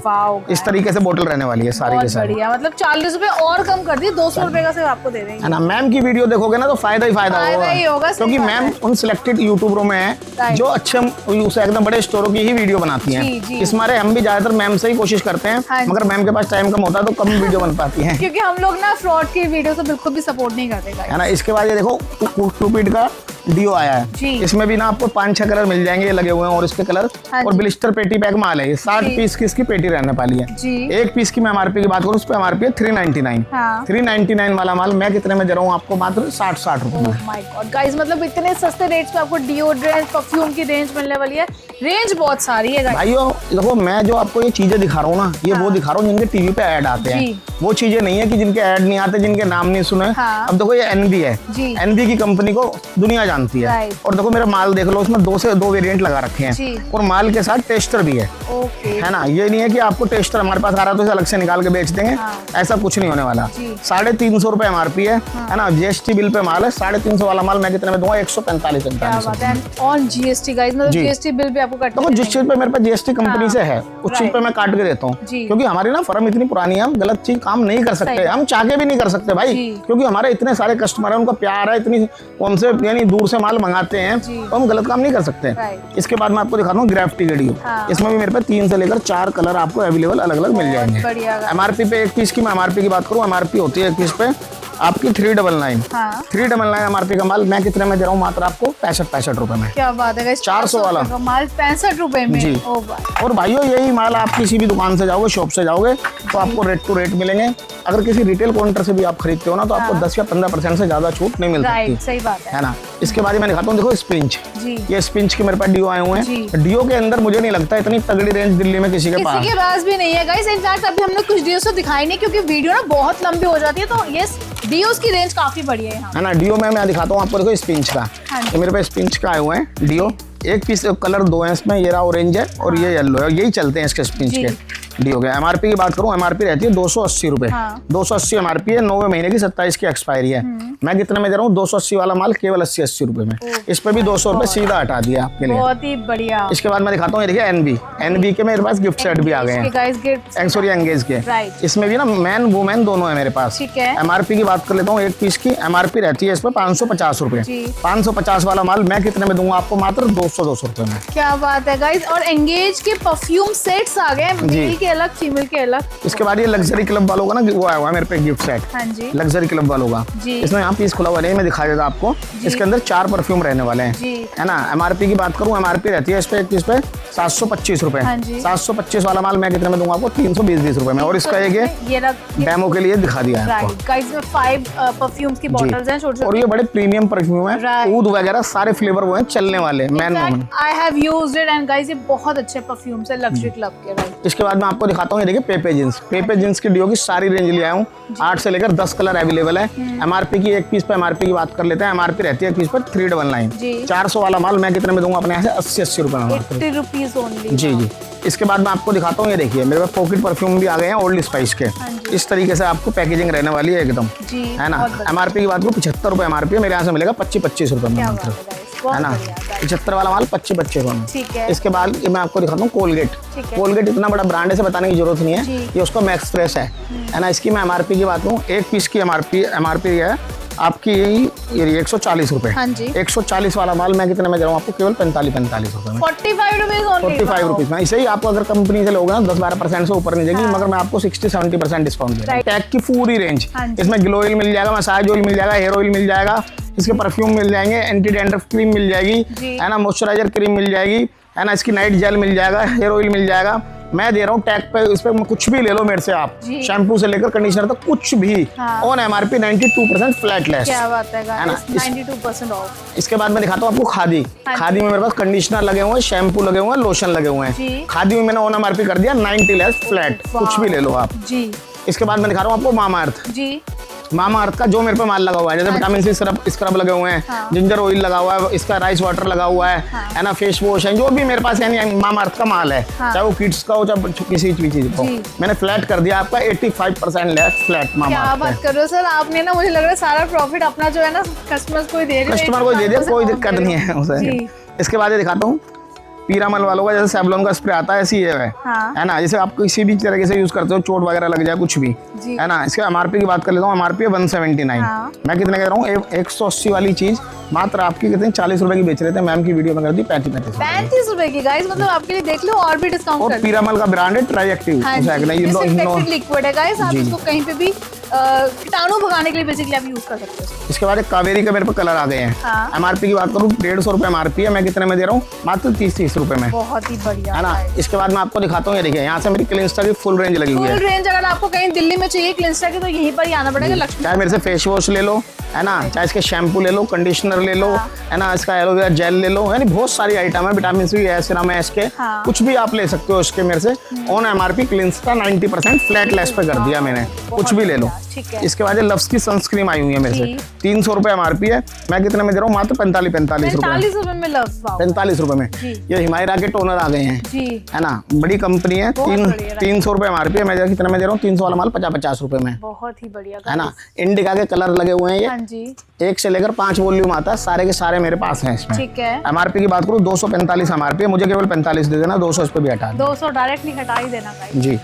इस तरीके से बोतल रहने वाली है सारी के सारी। मतलब 40 रुपए और कम कर दिए, 200 रुपए का सिर्फ आपको दे देंगे, है ना। मैम की वीडियो देखोगे ना तो फायदा ही फायदा होगा, क्योंकि मैम उन सिलेक्टेड यूट्यूबरों में है जो अच्छे एकदम बड़े स्टोरों की ही वीडियो बनाती हैं। इस मारे हम भी ज्यादातर मैम से ही कोशिश करते हैं, मगर मैम के पास टाइम कम होता है तो कम वीडियो बन पाती है, क्योंकि हम लोग ना फ्रॉड की वीडियो तो बिल्कुल भी सपोर्ट नहीं करते, है ना। इसके बाद ये देखो टूपीड का डिओ आया है, इसमें भी ना आपको 5-6 कलर मिल जाएंगे, ये लगे हुए हैं। और इसके कलर और ब्लिस्टर पेटी पैक माल है, 60 पीस की इसकी पेटी रहने वाली है। एक पीस की मैं एमआरपी की बात करूँ, उस पर एमआरपी है 399 वाला माल मैं कितने में दे रहा हूँ आपको, मात्र 60 रुपए में। माय गॉड गाइस, मतलब इतने सस्ते रेट्स पे आपको डिओड्रेंट परफ्यूम की रेंज मिलने वाली है। रेंज बहुत सारी है भाइयों। देखो मैं जो आपको ये चीजें दिखा रहा हूँ ना, ये वो दिखा रहा हूँ जिनके टीवी पे ऐड आते हैं, वो चीजें नहीं है कि जिनके ऐड नहीं आते, जिनके नाम नहीं सुने। अब देखो ये एनबी है, एनबी की कंपनी को दुनिया जानती है। और देखो मेरा माल देख लो, उसमें 2 से 2 वेरिएंट लगा रखे हैं, और माल के साथ टेस्टर भी है, है ना। ये नहीं है कि आपको टेस्टर हमारे पास आ रहा है तो इसे अलग से निकाल के बेच देंगे, ऐसा कुछ नहीं होने वाला। 350 रुपए एमआरपी है ना। जीएसटी बिल पे माल है, 350 वाला माल मैं कितने में दूंगा, 145 ऑन जीएसटी गाइस, मतलब जीएसटी बिल भी आपको काटना है। जिस चीज पे मेरे पास जीएसटी कंपनी से है उस चीज पे मैं काट के देता हूँ, क्योंकि हमारी ना फर्म इतनी पुरानी है, हम गलत चीज काम नहीं कर सकते, हम चाह के भी नहीं कर सकते भाई, क्योंकि हमारे इतने सारे कस्टमर है, उनका प्यार है, इतनी हमसे यानी दूर दूर से माल मंगाते हैं तो हम गलत काम नहीं कर सकते। Right. इसके बाद मैं आपको दिखाता हूँ ग्राफ्टी का डियो। हाँ। इसमें भी मेरे पे 3 से लेकर 4 कलर आपको अवेलेबल अलग अलग मिल जाएंगे। MRP पे एक पीस की मैं MRP की बात करूँ, MRP होती है एक पीस पे आपकी 399। हाँ। 399 MRP का माल मैं कितने में दे रहा हूँ? मात्र आपको 65 रुपए में। क्या बात है, 400 वाला माल 65 रुपए में जी। ओ भाई। और भाइयों यही माल आप किसी भी दुकान से जाओगे, शॉप से जाओगे तो आपको रेट टू रेट मिलेंगे। अगर किसी रिटेल काउंटर से भी आप खरीदते हो ना तो आपको 10 या 15% से ज्यादा छूट नहीं मिल सकती। सही बात है ना। इसके बाद मैं दिखाता हूँ, देखो स्पिंच। ये स्पिंच के मेरे पास डियो आए हुए हैं। डियो के अंदर मुझे नहीं लगता इतनी तगड़ी रेंज दिल्ली में किसी के पास भी नहीं है गाइस। इनफैक्ट अभी हमने कुछ डियोस तो दिखाई नहीं क्योंकि वीडियो ना बहुत लंबी हो जाती है, तो ये डियोस की रेंज काफी बड़ी है ना। डियो में मैं दिखाता हूँ आपको, देखो स्पिंच का। तो मेरे पास स्पिंच का आए हुए हैं डियो। एक पीस कलर 2 है इसमें, ये रहा ऑरेंज है और ये येलो है। यही चलते हैं इसके स्पिंच के डियो के। MRP की बात करूँ, MRP रहती है 280 रुपए। 280 MRP है, 9वें महीने की 27 की एक्सपायरी है। मैं कितने में दे रहा हूँ? 280 वाला माल केवल 80 रुपए में। इस पे भी 200 रुपए सीधा हटा दिया आपके लिए। बहुत ही बढ़िया। इसके बाद मैं दिखाता हूँ, ये देखिए NB के मेरे पास गिफ्ट सेट भी आ गए हैं। सॉरी एंगेज के। इसमें भी ना मैन वुमेन दोनों है मेरे पास। MRP की बात कर लेता हूँ, एक पीस की MRP रहती है इस पे 550 रुपए। 550 वाला माल मैं कितने में दूंगा आपको? मात्र 200 रुपए में। क्या बात है गाइस। और एंगेज के परफ्यूम सेट्स आ गए, मेल के अलग फीमेल के अलग। इसके बाद ये लग्जरी क्लब वालों का ना वो आया हुआ है मेरे पे गिफ्ट सेट। हाँ जी। लग्जरी क्लब वालों का। इसमें यहाँ पीस खुला हुआ नहीं, मैं दिखा देता आपको। इसके अंदर 4 परफ्यूम रहने वाले हैं, है ना। MRP की बात करूँ, MRP रहती है इस पे एक पीस पे 725 रुपए। 725 वाला माल मैं कितने में दूंगा आपको? 320 रुपए में। और इसका एक डेमो के लिए दिखा दिया है आपको। गाइस में 5 परफ्यूम्स की बॉटल्स हैं छोटे-छोटे, और ये बड़े प्रीमियम परफ्यूम है। ऊद वगैरह सारे फ्लेवर वो हैं चलने वाले। Man I have used it and guys ये बहुत अच्छे परफ्यूम्स है लग्जरी क्लब के। राइट। इसके बाद मैं आपको दिखाता हूँ, ये देखिए पेपे जींस। पेपे जींस की डियो की सारी रेंज ले आया हूँ। 8 से लेकर 10 कलर अवेलेबल है। MRP की एक पीस पे MRP की बात कर लेते हैं। MRP रहती है एक पीस पर 399। 400 वाला माल मैं कितने में दूंगा अपने यहाँ से? 80 रुपए में। 80 रुपीज ओनली। जी। इसके बाद मैं आपको दिखाता हूँ, ये देखिए मेरे पास पॉकेट परफ्यूम भी आ गए हैं ओल्ड स्पाइस के। इस तरीके से आपको पैकेजिंग रहने वाली है एकदम, है ना। MRP की बात करूँ 75 रुपए MRP है, मेरे यहाँ से मिलेगा 25 रुपए में, है ना। 75 वाला माल 25 रुपए में। इसके बाद मैं आपको दिखाता हूँ कोलगेट। कोलगेट इतना बड़ा ब्रांड है, पताने की जरूरत नहीं है। ये उसका मैक्स फ्रेश है ना। इसकी मैं MRP की बात करूँ, एक पीस की MRP है आपकी यही 140 रुपए। 140 वाला माल मैं कितने में दे रहा हूँ आपको? केवल 45 रुपए में। 45 रुपीज में। इसे ही आपको अगर कंपनी से लोगे ना 10-12% से ऊपर नहीं जाएगी, मगर मैं आपको 60-70% डिस्काउंट दे रहा हूँ। टैग की पूरी रेंज, इसमें ग्लो ऑयल मिल जाएगा, मसाज ऑयल मिल जाएगा, हेयर ऑयल मिल जाएगा, इसके परफ्यूम मिल जाएंगे, एंटी डैंड्रफ क्रीम मिल जाएगी, है ना, मॉइस्चराइजर क्रीम मिल जाएगी, है ना, इसकी नाइट जेल मिल जाएगा, हेयर ऑयल मिल जाएगा। मैं दे रहा हूँ टैग पे, इस पे कुछ भी ले लो मेरे से आप, शैम्पू से लेकर कंडीशनर तक कुछ भी ऑन MRP 92% फ्लैट लेस। क्या बात है गाइस, 92% ऑफ। इसके बाद मैं दिखाता हूँ आपको खादी। खादी में मेरे पास कंडीशनर लगे हुए हैं, शैम्पू लगे हुए हैं, लोशन लगे हुए हैं। खादी में मैंने ऑन MRP कर दिया 90 लेस फ्लैट, कुछ भी ले लो आप जी। इसके बाद मैं दिखा रहा हूँ आपको मामाअर्थ जी। मामाअर्थ का जो मेरे पे माल लगा हुआ है, जैसे विटामिन C स्क्रब लगे हुए हैं, जिंजर ऑयल लगा हुआ है, इसका राइस वाटर लगा हुआ है ना, फेस वॉश है, जो भी मेरे पास यानी मामाअर्थ का माल है, चाहे वो किड्स का हो चाहे किसी चीज को, मैंने फ्लैट कर दिया आपका 85% लेस फ्लैट मामाअर्थ। क्या बात कर रहे हो सर आपने ना, मुझे लग रहा है सारा प्रॉफिट अपना जो है ना कस्टमर्स को ही दे रहे, कस्टमर को दे दिया, कोई दिक्कत नहीं है उसे। इसके बाद ये दिखाता हूँ पीरामल वालों का, जैसे सेवलॉन का स्प्रे आता है ऐसी है ना, जैसे आप किसी भी तरीके से यूज करते हो, चोट वगैरह लग जाए कुछ भी, है ना। इसके MRP की बात कर लेता हूँ, MRP है 179। मैं कितने कह रहा हूँ? 180 वाली चीज मात्र आपकी कितने 40 रुपए की बेच रहे थे, मैम की वीडियो में कर दी 35 रुपए की। गाइस मतलब आपके लिए देख लो और भी डिस्काउंट। और पीरामल का ब्रांड है ट्राई एक्टिव लिक्विड है गाइस, आप इसको कहीं पे भी कीटाणु भगाने के लिए बेसिकली आप यूज कर सकते हो। इसके बाद कावेरी का मेरे पे कलर आ गए हैं। MRP की बात करूँ 150 रुपए MRP है, मैं कितने में दे रहा हूँ? मात्र 30 रुपए में। बहुत ही बढ़िया, है ना। इसके बाद मैं आपको दिखाता हूँ, ये देखिए यहाँ से मेरी क्लिंस्टर की फुल रेंज लगी हुई है। फुल रेंज अगर आपको कहीं दिल्ली में चाहिए क्लिंस्टर की तो यहीं पर ही आना पड़ेगा। लक्ष्मी चाहे मेरे से फेस वॉश ले लो, है ना, चाहे इसके शैम्पू ले लो, कंडीशनर ले लो, है ना, इसका एलोवेरा जेल ले लो, यानी बहुत सारी आइटम है, विटामिन C है, सीरम है, इसके कुछ भी आप ले सकते हो इसके मेरे से। ऑन MRP क्लिंस्टर 90% फ्लैट लेस पे कर दिया मैंने, कुछ भी ले लो। इसके बाद लव्स की सनस्क्रीन आई हुई है मेरे से, 300 रुपए MRP है, मैं कितने में दे रहा हूँ? मात्र 45 रुपए में लव्स। 45 रुपए में। ये हिमायरा के टोनर आ गए हैं, है ना, बड़ी कंपनी है, 300 रुपए MRP है, मैं कितने में दे रहा हूँ? 300 वाला माल 50 रुपए में। बहुत ही बढ़िया, है ना। इंडिका के कलर लगे हुए हैं, ये 1 से लेकर 5 वॉल्यूम आता है, सारे के सारे मेरे पास हैं इसमें। ठीक है। MRP की बात करूँ 245 MRP है, मुझे केवल 45 दे देना, 200 इस पे भी हटा 200 डायरेक्टली हटा ही देना जी।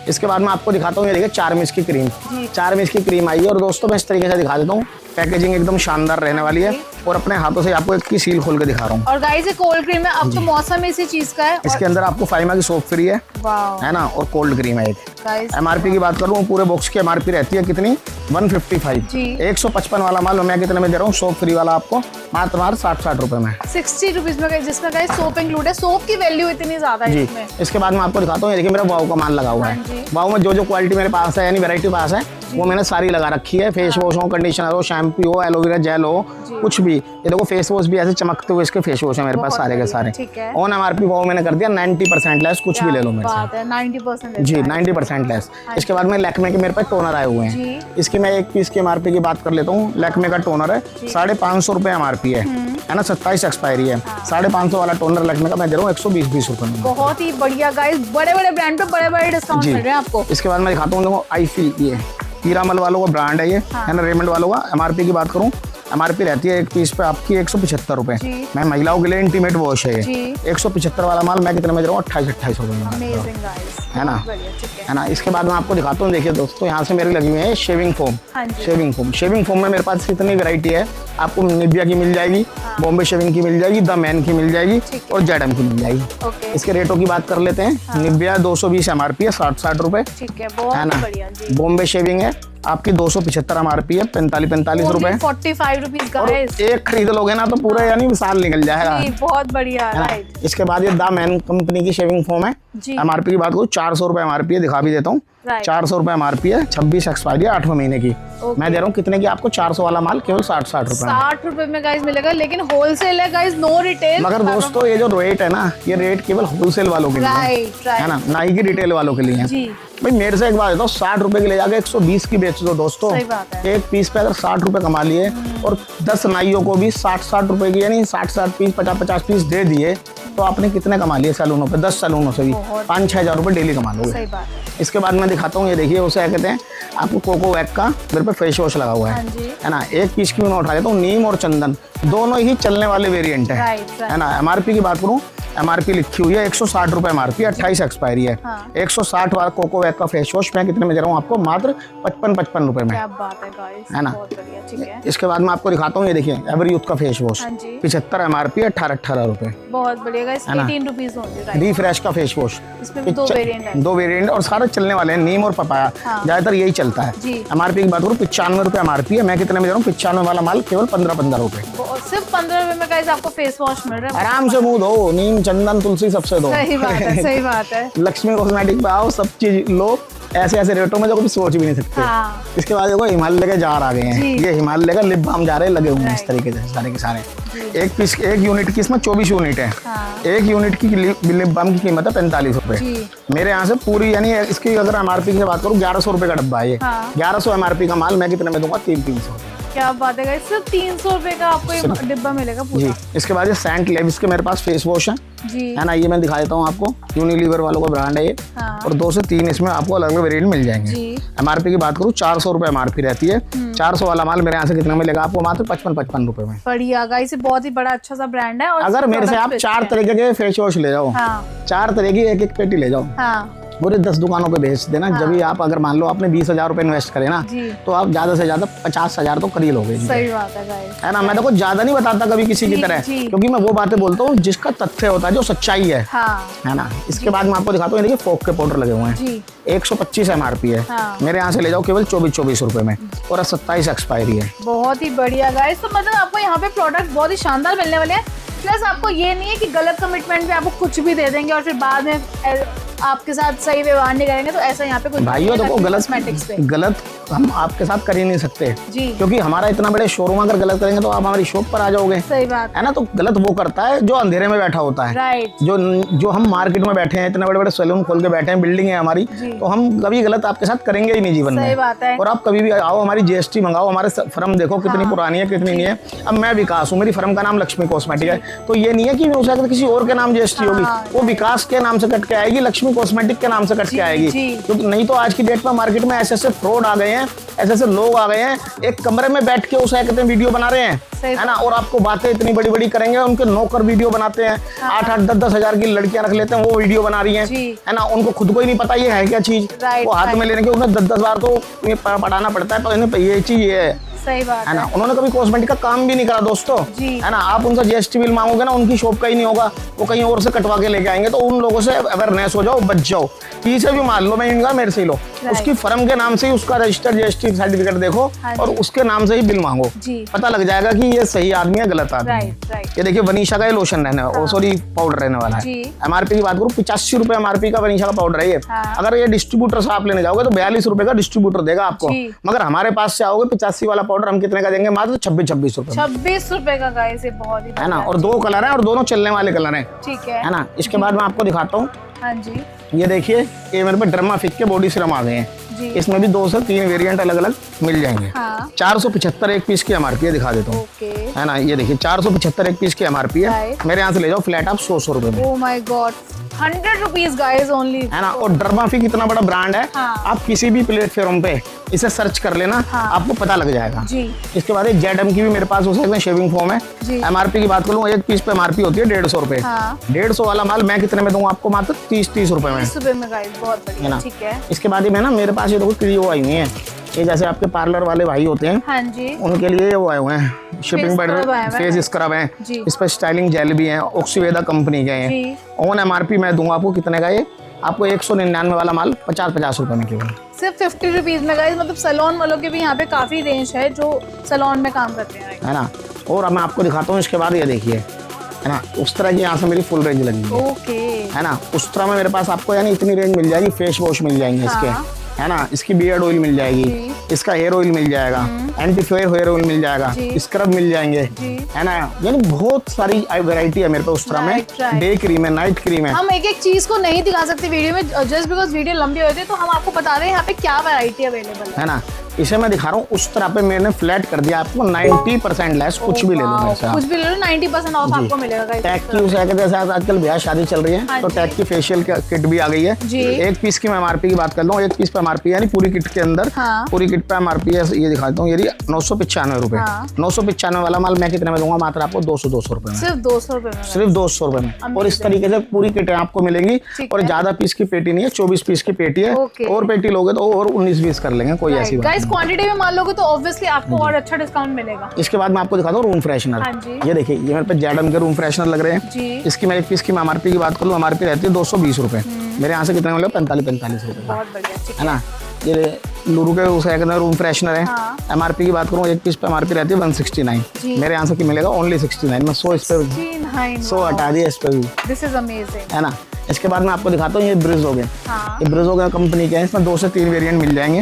इसके बाद मैं आपको दिखाता हूँ, ये देखिए 4 मिर्च की क्रीम, 4 मिर्च की क्रीम आई है। और दोस्तों मैं इस तरीके से दिखा देता हूँ, पैकेजिंग एकदम शानदार रहने वाली है और अपने हाथों से आपको एक की सील खोल के दिखा रहा हूँ। और गाइस ये कोल्ड क्रीम है, अब तो मौसम इसी चीज का है। इसके अंदर आपको फाइमा की सोप फ्री है, है ना, और कोल्ड क्रीम है एक। एमआरपी की बात करूँ, पूरे बॉक्स की एमआरपी रहती है कितनी, 155। 155 वाला माल मैं कितने में दे रहा हूँ, सोप फ्री वाला आपको मात्र 60 रुपए में, 60 रुपीज में, जिसमें गाइस सोप इंक्लूड है। सोप की वैल्यू इतनी ज्यादा है इसमें। इसके बाद मैं आपको दिखाता हूँ, देखिए मेरा वाव का माल लगा हुआ है। वाव में जो क्वालिटी मेरे पास है, यानी वैरायटी पास है, वो मैंने सारी लगा रखी है। फेस वॉश हो, कंडीशनर हो, शैम्पू हो, एलोवेरा जेल हो, कुछ भी। ये देखो फेस वॉश भी ऐसे चमकते हुए इसके फेस वॉश है मेरे पास सारे के सारे। ऑन एमआरपी वो मैंने कर दिया 90% लेस, कुछ भी ले लो मेरे से। 90% जी 90% लेस। इसके बाद में लैक्मे के मेरे पास टोनर आए हुए हैं। इसकी मैं एक पीस की एमआरपी की बात कर लेता हूँ। लैक्मे का टोनर है, 550 रुपए एमआरपी है ना, 27 एक्सपायरी है। 550 वाला टोनर लैक्मे का मैं दे रहा हूँ 120 रुपए में। बहुत ही बढ़िया गाइस, बड़े बड़े ब्रांड पे बड़े बड़े डिस्काउंट मिल रहे हैं आपको। इसके बाद मैं दिखाता हूँ, देखो आई फील, ये पीरामल वालों का ब्रांड है, ये है ना, रेमंड वालों का। एमआरपी की बात करूँ, एमआरपी रहती है एक पीस पे आपकी 175 रुपए। मैं महिलाओं के लिए इंटीमेट वॉश है ये, 175 वाला माल मैं कितने में दे रहा हूँ, 28 रुपए में, है ना। इसके बाद मैं आपको दिखाता हूँ, देखिए दोस्तों यहाँ से मेरे लगी हुई है शेविंग फोम। शेविंग फोम में मेरे पास कितनी वैरायटी है, आपको निविया की मिल जाएगी, बॉम्बे शेविंग की मिल जाएगी, द मैन की मिल जाएगी और जेडम की मिल जाएगी। इसके रेटों की बात कर लेते हैं। निविया 220 एमआरपी है, 60 रुपए, है ना। बॉम्बे शेविंग है आपकी 275 एमआरपी है, 45 रुपए, 45 रुपीज का है। एक खरीद लोगे ना तो पूरा यानी साल निकल जाएगा। बहुत बढ़िया, राइट। इसके बाद ये द मैन कंपनी की शेविंग फोम है। एमआरपी की बात करूँ 400 रुपए एमआरपी है, दिखा भी देता हूँ। 400 रुपए एमआरपी है, 26 एक्सपायरी है, 8वें महीने की। मैं दे रहा हूँ कितने की आपको, 400 वाला माल केवल 60 रुपए, 60 रुपए में गाइस मिलेगा। लेकिन होलसेल है गाइस, नो रिटेल। मगर दोस्तों ये जो रेट है ना, ये रेट केवल होलसेल वालों के लिए है ना, ना ही की रिटेल वालों के लिए है। भाई मेरे से एक बात बताओ, 60 रुपए की ले जाके 120 की बेच दो दोस्तों। एक पीस पे अगर 60 रुपए कमा लिए और 10 नाइयों को भी 60 रुपए की, यानी 60 पीस, 50 पीस दे दिए, तो आपने कितने कमा लिए सैलूनों पे, 10 सैलूनों से भी 5-6 हजार रुपए डेली कमा लोगे। इसके बाद मैं दिखाता हूँ, ये देखिए उसे कहते हैं आपको कोको वैक का मेरे पे फेस वॉश लगा हुआ है ना। एक पीस की मैं उठा देता हूँ, नीम और चंदन दोनों ही चलने वाले वेरिएंट है ना। एमआरपी की बात करूँ, एमआरपी लिखी हुई है 160 रुपए एमआरपी, 28 एक्सपायरी है। 160 वाला कोको वैक का फेस वॉश मैं कितने में दे रहा हूँ आपको, मात्र 55 रुपए में, है ना। इसके बाद मैं आपको दिखाता हूँ, ये देखिए एवरी यूथ का फेस वॉश 75 एमआरपी, 18 रुपए, बहुत बढ़िया। 18 रुपीज रिफ्रेश का फेस वॉश, इसमें 2 वेरिएंट और सारे चलने वाले हैं, नीम और पपाया, ज्यादातर यही चलता है। एमआरपी की बात करूँ 95 रुपए एमआरपी है, मैं कितने में दे रहा हूँ, 95 वाला माल केवल 15 रुपए, सिर्फ 15 रुपए में गाइस आपको फेस वॉश मिल रहा है। आराम से मुंह धो, नीम चंदन तुलसी सबसे दो। सही बात है, सही बात है। लक्ष्मी कॉस्मेटिक पे आओ, सब चीज लो ऐसे रेटों में जो कभी सोच भी नहीं सकते। इसके बाद देखो हिमालय के जार आ गए हैं, ये हिमालय का लिप बाम जा रहे लगे हुए हैं इस तरीके से सारे के सारे। एक पीस, एक यूनिट की इसमें 24 यूनिट है। एक यूनिट की लिप बाम की कीमत है 45 रुपए। मेरे यहाँ से पूरी, यानी इसकी अगर एमआरपी की बात करूँ 1100 रुपए का डब्बा है ये। 1100 एमआरपी का माल मैं कितने में दूंगा, 300। क्या बात है, सिर्फ 300 रुपए का आपको ये डिब्बा मिलेगा पूरा। जी। इसके बाद ये सेंट लेविस के मेरे पास फेस वॉश है, है ना। ये मैं दिखा देता हूँ आपको, यूनिलीवर वालों का ब्रांड है ये। और 2 से 3 इसमें आपको अलग अलग वेरिएंट मिल जाएंगे। एमआरपी की बात करूँ 400 रुपए एमआरपी रहती है। 400 वाला माल मेरे यहाँ से कितना मिलेगा आपको, मात्र 55 रुपए में। बढ़िया गाइस, ये बहुत ही बड़ा अच्छा सा ब्रांड है। और अगर मेरे से आप 4 तरीके के फेस वॉश ले जाओ, 4 तरह की एक पेटी ले जाओ, पूरे 10 दुकानों पे भेज देना। जब भी आप अगर मान लो आपने 20,000 रुपए इन्वेस्ट करे ना, तो आप ज्यादा से ज्यादा 50,000 तो कर ही लोगे। सही बात है ना। मैं तो कुछ ज्यादा नहीं बताता कभी किसी की तरह, क्योंकि मैं वो बातें बोलता हूँ जिसका तथ्य होता है, जो सच्चाई है ना। इसके बाद मैं आपको दिखाता हूँ, देखिए फोक के पाउडर लगे हुए हैं, 125 एमआरपी है। मेरे यहाँ से ले जाओ केवल 24 रुपए में और 27 एक्सपायरी है। बहुत ही बढ़िया गाइस, तो मतलब आपको यहाँ पे प्रोडक्ट बहुत ही शानदार मिलने वाले हैं। प्लस आपको ये नहीं है कि गलत कमिटमेंट पे आपको कुछ भी दे देंगे और फिर बाद में आपके साथ सही व्यवहार नहीं करेंगे, तो ऐसा यहाँ पे कुछ भाइयों देखो, गलत हम आपके साथ कर ही नहीं सकते जी, क्योंकि हमारा इतना बड़े शोरूम अगर गलत करेंगे तो आप हमारी शॉप पर आ जाओगे। सही बात है ना। तो गलत वो करता है जो अंधेरे में बैठा होता है। राइट। जो हम मार्केट में बैठे हैं, इतने बड़े बड़े सैलून खोल के बैठे हैं, बिल्डिंग है हमारी, तो हम कभी गलत आपके साथ करेंगे ही नहीं जीवन में। सही बात है। और आप कभी भी आओ, हमारी जीएसटी मंगाओ, हमारे फर्म देखो कितनी पुरानी है कितनी नहीं है। अब मैं विकास हूँ, मेरी फर्म का नाम लक्ष्मी कॉस्मेटिक है, तो ये नहीं है कि हो सकता है किसी और के नाम जीएसटी होगी, वो विकास के नाम से कट के आएगी, लक्ष्मी कॉस्मेटिक के नाम से कट के आएगी। क्योंकि नहीं तो आज की डेट में मार्केट में ऐसे फ्रॉड आ गए हैं, ऐसे ऐसे लोग आ गए हैं, एक कमरे में बैठ के उसे कहते हैं वीडियो बना रहे हैं, है ना, और आपको बातें इतनी बड़ी बड़ी करेंगे। उनके नौकर वीडियो बनाते हैं, 8-8, 10-10 हजार की लड़कियां रख लेते हैं, वो वीडियो बना रही हैं, है ना। उनको खुद को ही नहीं पता ये है क्या चीज, वो हाथ में लेने के उन्हें 10-10 बार तो पढ़ाना पड़ता है, तो इन्हें ये चीज ये है, सही बात है ना। उन्होंने कभी कॉस्मेटिक का काम भी नहीं करा दोस्तों, है ना। आप उनसे जीएसटी बिल मांगोगे ना, उनकी शॉप का ही नहीं होगा, वो कहीं और से कटवा के लेके आएंगे। तो उन लोगों से अवेयरनेस हो जाओ, बच जाओ। पीछे भी मान लो, मैं इनका मेरे से ही लो, उसकी फर्म के नाम से ही उसका रजिस्टर्ड जीएसटी सर्टिफिकेट देखो और उसके नाम से ही बिल मांगो, पता लग जाएगा कि ये सही आदमी है गलत आदमी है। ये देखिए वनीशा का ये लोशन रहने वाला, सॉरी पाउडर रहने वाला है। एमआरपी की बात करूँ 85 रुपए एमआरपी का वनीशा का पाउडर है ये। अगर ये डिस्ट्रीब्यूटर से आप लेने जाओगे तो 42 रुपए का डिस्ट्रीब्यूटर देगा आपको, मगर हमारे पास से आओगे 85 वाला पाउडर हम कितने का देंगे, मात्र 26 रुपए। 26 रुपए का गाइस, ये बहुत ही है ना। और 2 कलर है और दोनों चलने वाले कलर है, ठीक है ना। इसके बाद मैं आपको दिखाता हूँ, हाँ जी, ये देखिए ये मेरे पे डर्माफिक के बॉडी सीरम आ गए हैं। इसमें भी 2 से 3 वेरिएंट अलग अलग मिल जाएंगे। 475 एक पीस की एमआरपी है, दिखा देता हूँ, है ना। ये देखिए 475 एक पीस की एमआरपी है, मेरे यहाँ से ले जाओ फ्लैट आप 100 रुपए में। Oh my God, 100 rupees guys only, है ना। और डर्माफिक इतना बड़ा ब्रांड है, आप किसी भी प्लेटफॉर्म पे इसे सर्च कर लेना, आपको पता लग जाएगा। इसके बाद जेडएम की भी मेरे पास हो सकते हैं शेविंग फोम है। एमआरपी की बात करूँ, एक पीस पे एमआरपी होती है 150 रुपए। 150 वाला माल मैं कितने में दूंगा आपको, मात्र 30 रुपए में, 30 रुपए में गाइस, बहुत बढ़िया, ठीक है। इसके बाद में ना मेरे पास ये देखो क्रियो आई हुई है, ये जैसे आपके पार्लर वाले भाई होते हैं, हाँ जी, उनके लिए वो आए हुए हैं शिपिंग बैटर फेस स्क्रब है, इस पर स्टाइलिंग जेल भी है, ऑक्सीवेदा कंपनी के हैं। ऑन एमआरपी मैं दूंगा आपको कितने का, ये आपको 199 वाला माल 50 रुपए में केवल, सिर्फ 50 रुपीज में गाइस। मतलब सैलून वालों के भी यहाँ पे काफी रेंज है जो सैलून में काम करते हैं, है ना। और अब मैं आपको दिखाता हूँ इसके बाद, ये देखिए, है ना, उस तरह की यहाँ से मेरी फुल रेंज लगी है, ओके, है ना। उस तरह में मेरे पास आपको यानी इतनी रेंज मिल जाएगी, फेस वॉश मिल जाएंगे इसके, है ना। इसकी बियर्ड ऑयल मिल जाएगी, इसका हेयर ऑयल मिल जाएगा, एंटी फेयर हेयर ऑयल मिल जाएगा, स्क्रब मिल जाएंगे, है ना। यानी बहुत सारी वैरायटी है मेरे पे उस तरह में। डे क्रीम है, नाइट क्रीम है। हम एक एक चीज को नहीं दिखा सकते वीडियो में, जस्ट बिकॉज वीडियो लंबी होती है, तो हम आपको बता रहे हैं यहाँ पे क्या वैरायटी अवेलेबल है ना। इसे मैं दिखा रहा हूँ उस तरह पे मैंने फ्लैट कर दिया आपको 90% लेस, कुछ भी ले लो मेरे से, कुछ भी ले लो 90% ऑफ आपको मिलेगा गाइस। टैग की उसे जैसे आजकल ब्याह शादी चल रही है, तो टैग की फेशियल किट भी आ गई है। एक पीस की मैं एमआरपी की बात कर लूँ, एक पीस पे एमआरपी यानी पूरी किट के अंदर, पूरी किट पे एमआरपी है, ये दिखाता हूँ, ये 995 रुपए। 995 वाला माल मैं कितने में दूंगा, मात्र आपको 200 रुपए में, सिर्फ 200 रुपए में, सिर्फ 200 रुपए में। और इस तरीके से पूरी किट आपको मिलेगी, और ज्यादा पीस की पेटी नहीं है, 24 पीस की पेटी है, और पेटी लोगे तो और 19-20 कर लेंगे, कोई ऐसी बात नहीं। क्वांटिटी में मान लोगे तो ऑब्वियसली आपको और अच्छा डिस्काउंट मिलेगा। इसके बाद मैं आपको दिखाता हूँ रूम फ्रेशनर। ये देखिए ये मेरे पे जेडएम के रूम फ्रेशनर लग रहे हैं। इसकी मैं एक पीस की एमआरपी की बात करूँ, एमआरपी रहती है 220 रुपए, मेरे यहाँ से कितने मिले 45 रुपए, बहुत बढ़िया, है ना। ये लुरु के उसे रूम फ्रेशनर है। एमआरपी की बात करूँ, एक पीस पे एमआरपी रहती है 169, मेरे यहाँ से की मिलेगा ओनली 69 में। 100 इस पे 100 हटा दिया इस पे भी, दिस इज अमेजिंग, है ना। इसके बाद मैं आपको दिखाता हूँ ये ब्रिज हो गए, ये ब्रिज हो गया कंपनी के हैं, इसमें 2 से 3 वेरिएंट मिल जाएंगे,